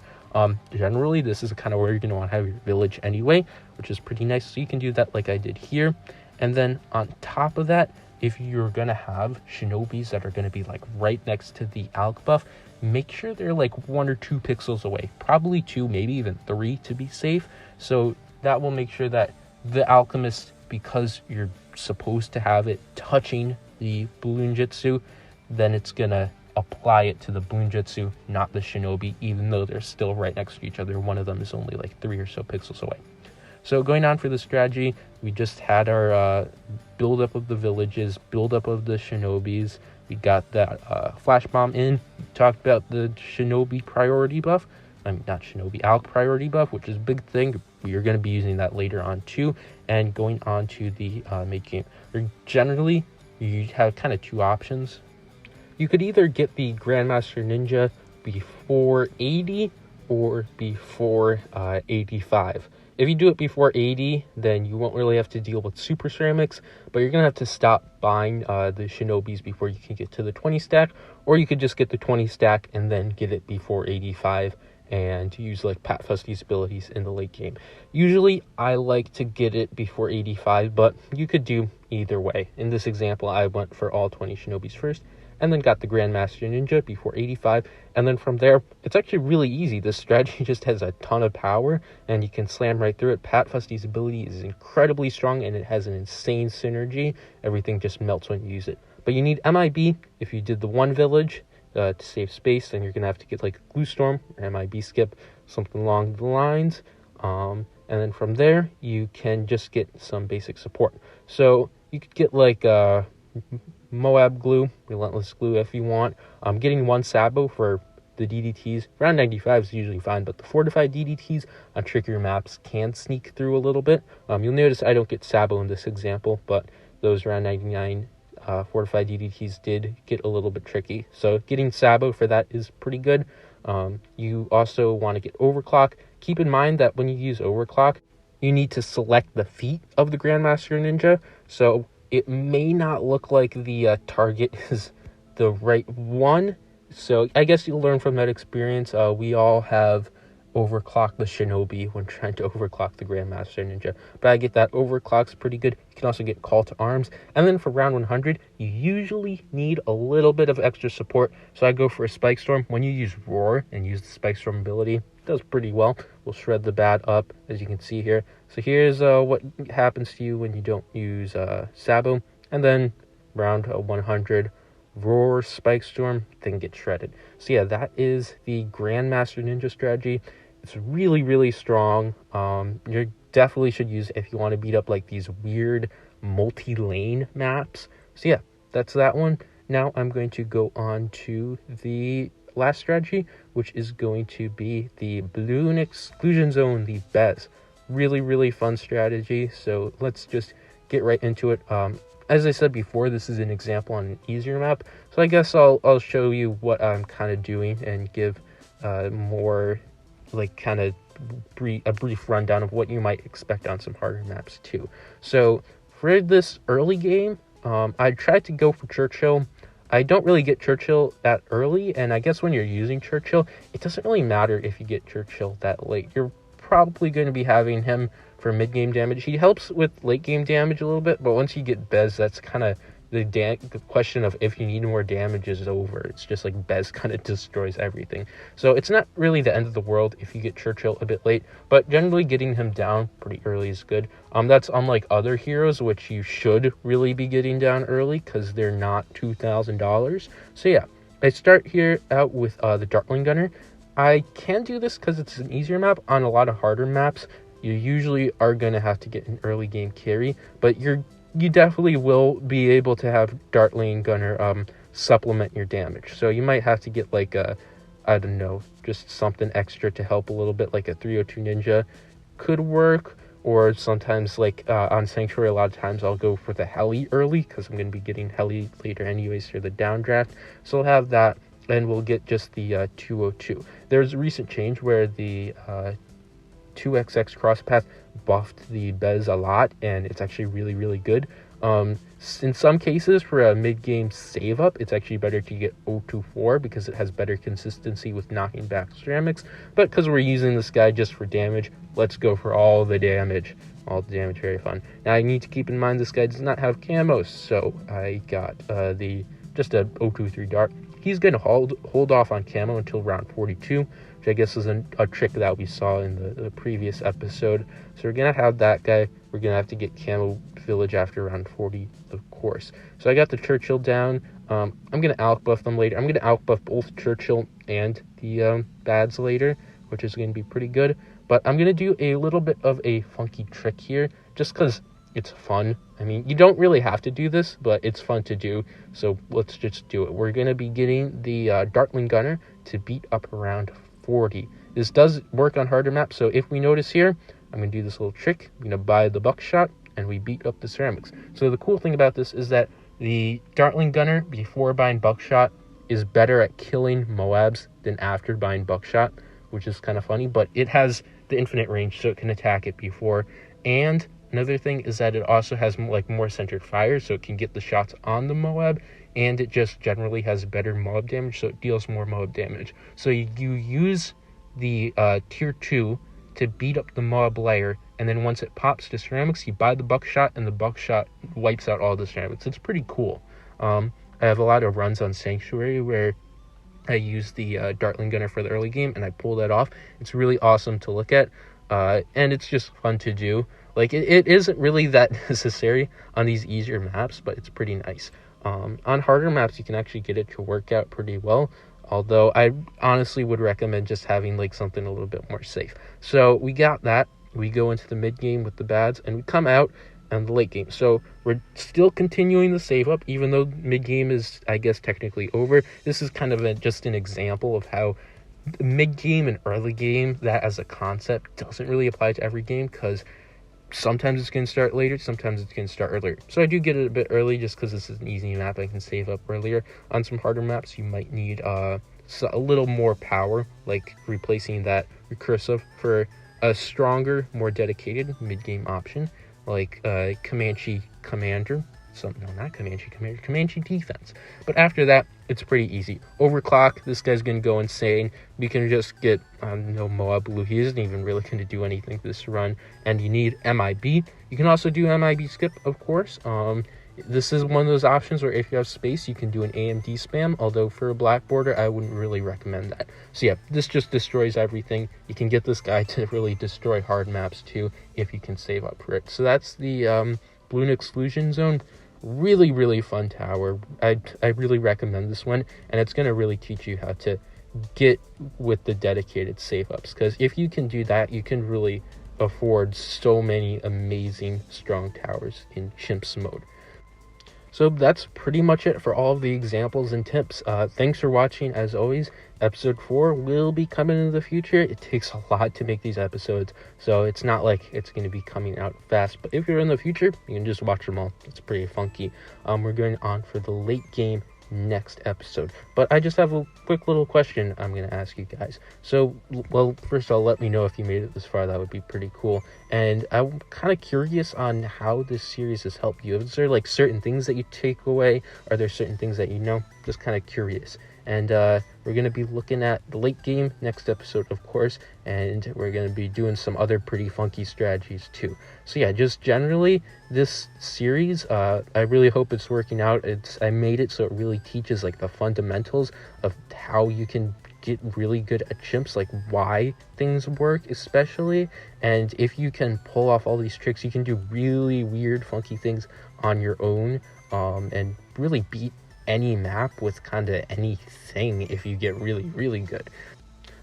Generally, this is kind of where you're going to want to have your village anyway, which is pretty nice. So you can do that like I did here. And then on top of that, if you're going to have shinobis that are going to be right next to the alch buff, make sure they're 1 or 2 pixels away. Probably 2, maybe even 3 to be safe. So that will make sure that the alchemist, because you're supposed to have it touching the Bloonjitsu, then it's going to apply it to the Bloonjitsu, not the shinobi, even though they're still right next to each other. One of them is only 3 or so pixels away. So going on for the strategy, we just had our build-up of the villages, build-up of the shinobis. We got that flash bomb in. We talked about the shinobi priority buff. Not shinobi, alch priority buff, which is a big thing. We are going to be using that later on too. And going on to the mid-game. Generally, you have kind of 2 options. You could either get the Grandmaster Ninja before 80 or before 85. If you do it before 80, then you won't really have to deal with super ceramics, but you're going to have to stop buying the shinobis before you can get to the 20 stack, or you could just get the 20 stack and then get it before 85 and use Pat Fusty's abilities in the late game. Usually I like to get it before 85, but you could do either way. In this example, I went for all 20 shinobis first, and then got the Grandmaster Ninja before 85, and then from there, it's actually really easy. This strategy just has a ton of power, and you can slam right through it. Pat Fusty's ability is incredibly strong, and it has an insane synergy. Everything just melts when you use it. But you need MIB. If you did the 1 village to save space, then you're going to have to get Glue Storm, or MIB skip, something along the lines. And then from there, you can just get some basic support. So you could get Moab glue, relentless glue if you want. Getting 1 Sabo for the DDTs, around 95 is usually fine, but the fortified DDTs on trickier maps can sneak through a little bit. You'll notice I don't get Sabo in this example, but those around 99 fortified DDTs did get a little bit tricky. So getting Sabo for that is pretty good. You also want to get Overclock. Keep in mind that when you use Overclock, you need to select the feat of the Grandmaster Ninja. So it may not look like the target is the right one. So I guess you'll learn from that experience. We all have overclock the shinobi when trying to overclock the Grandmaster ninja. But I get that overclock's pretty good. You can also get call to arms. And then for round 100, you usually need a little bit of extra support. So I go for a spike storm. When you use roar and use the spike storm ability, it does pretty well. We'll shred the bat up, as you can see here. So here's what happens to you when you don't use Sabo. And then round 100, roar, spike storm, then get shredded. So yeah, that is the Grandmaster ninja strategy. It's really, really strong. You definitely should use it if you want to beat up like these weird multi-lane maps. So yeah, that's that one. Now I'm going to go on to the last strategy, which is going to be the Bloon exclusion zone, the Bez. Really, really fun strategy. So let's just get right into it. As I said before, this is an example on an easier map, so I guess I'll show you what I'm kind of doing and give more like kind of a brief rundown of what you might expect on some harder maps too. So for this early game, I tried to go for Churchill. I don't really get Churchill that early, and I guess when you're using Churchill, it doesn't really matter if you get Churchill that late. You're probably going to be having him for mid-game damage. He helps with late-game damage a little bit, but once you get Bez, that's kind of the question of if you need more damage is over. It's just like Bez kind of destroys everything. So it's not really the end of the world if you get Churchill a bit late, but generally getting him down pretty early is good. That's unlike other heroes, which you should really be getting down early because they're not $2,000. So yeah, I start here out with the Dartling Gunner. I can do this because it's an easier map. On a lot of harder maps, you usually are going to have to get an early game carry, but you definitely will be able to have Dartling Gunner supplement your damage. So you might have to get like I don't know, just something extra to help a little bit, like a 302 Ninja could work, or sometimes like on Sanctuary, a lot of times I'll go for the Heli early because I'm going to be getting Heli later anyways for the downdraft. So I'll have that, and we'll get just the 202. There's a recent change where the 2XX crosspath buffed the Bez a lot, and it's actually really, really good. In some cases, for a mid-game save-up, it's actually better to get 024 because it has better consistency with knocking back ceramics. But because we're using this guy just for damage, let's go for all the damage. All the damage, very fun. Now, I need to keep in mind this guy does not have camos, so I got just a 023 dart. He's going to hold off on camo until round 42, which I guess is a trick that we saw in the previous episode. So we're going to have that guy. We're going to have to get camo village after round 40, of course. So I got the Churchill down. I'm going to alch buff them later. I'm going to alch buff both Churchill and the Bads later, which is going to be pretty good. But I'm going to do a little bit of a funky trick here, just because it's fun. I mean, you don't really have to do this, but it's fun to do, so let's just do it. We're going to be getting the Dartling Gunner to beat up around 40. This does work on harder maps, so if we notice here, I'm going to do this little trick. I'm going to buy the buckshot, and we beat up the ceramics. So the cool thing about this is that the Dartling Gunner, before buying buckshot, is better at killing Moabs than after buying buckshot, which is kind of funny, but it has the infinite range, so it can attack it before. And another thing is that it also has like more centered fire, so it can get the shots on the Moab, and it just generally has better Moab damage, so it deals more Moab damage. So you use the tier 2 to beat up the Moab layer, and then once it pops to ceramics, you buy the buckshot, and the buckshot wipes out all the ceramics. It's pretty cool. I have a lot of runs on Sanctuary where I use the Dartling Gunner for the early game, and I pull that off. It's really awesome to look at, and it's just fun to do. Like, it isn't really that necessary on these easier maps, but it's pretty nice. On harder maps, you can actually get it to work out pretty well, although I honestly would recommend just having like something a little bit more safe. So we got that. We go into the mid game with the Bads, and we come out in the late game. So we're still continuing the save up, even though mid game is, I guess, technically over. This is kind of just an example of how mid game and early game, that as a concept, doesn't really apply to every game, because sometimes it's going to start later, sometimes it's going to start earlier. So I do get it a bit early just because this is an easy map. I can save up earlier. On some harder maps, you might need a little more power, like replacing that recursive for a stronger, more dedicated mid-game option, like Comanche Commander. No, not Comanche Commander, Comanche Defense. But after that, it's pretty easy. Overclock, this guy's going to go insane. We can just get, no Moab blue. He isn't even really going to do anything this run. And you need MIB. You can also do MIB skip, of course. This is one of those options where if you have space, you can do an AMD spam. Although for a black border, I wouldn't really recommend that. So yeah, this just destroys everything. You can get this guy to really destroy hard maps too, if you can save up for it. So that's the Bloon exclusion zone. Really, really fun tower. I really recommend this one, and it's going to really teach you how to get with the dedicated save ups, because if you can do that, you can really afford so many amazing strong towers in Chimps mode. So that's pretty much it for all of the examples and tips. Thanks for watching. As always, episode 4 will be coming in the future. It takes a lot to make these episodes, so it's not like it's going to be coming out fast. But if you're in the future, you can just watch them all. It's pretty funky. We're going on for the late game next episode. But I just have a quick little question I'm going to ask you guys. So, well, first of all, let me know if you made it this far. That would be pretty cool. And I'm kind of curious on how this series has helped you. Is there like certain things that you take away? Are there certain things that you know? Just kind of curious. And we're going to be looking at the late game next episode, of course, and we're going to be doing some other pretty funky strategies too. So yeah, just generally this series, I really hope it's working out. I made it so it really teaches like the fundamentals of how you can get really good at Chimps, like why things work especially, and if you can pull off all these tricks, you can do really weird funky things on your own, and really beat any map with kind of anything if you get really, really good.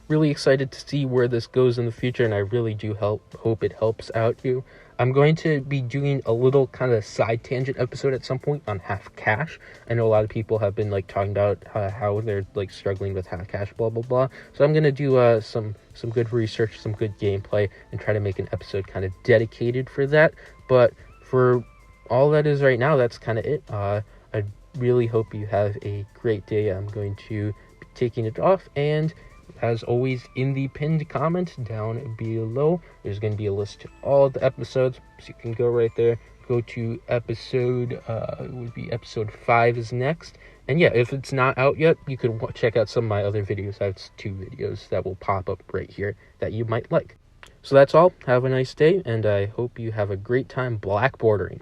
Really excited to see where this goes in the future, and I really do hope it helps out you. I'm going to be doing a little kind of side tangent episode at some point on half cash. I know a lot of people have been like talking about how they're like struggling with half cash, blah blah blah. So I'm gonna do some good research, some good gameplay, and try to make an episode kind of dedicated for that. But for all that is right now, that's kind of it. I really hope you have a great day. I'm going to be taking it off, and as always, in the pinned comment down below, there's going to be a list to all of the episodes, so you can go right there. Go to episode, it would be episode 5 is next. And yeah, if it's not out yet, you could check out some of my other videos. I have 2 videos that will pop up right here that you might like. So that's all. Have a nice day, and I hope you have a great time black bordering.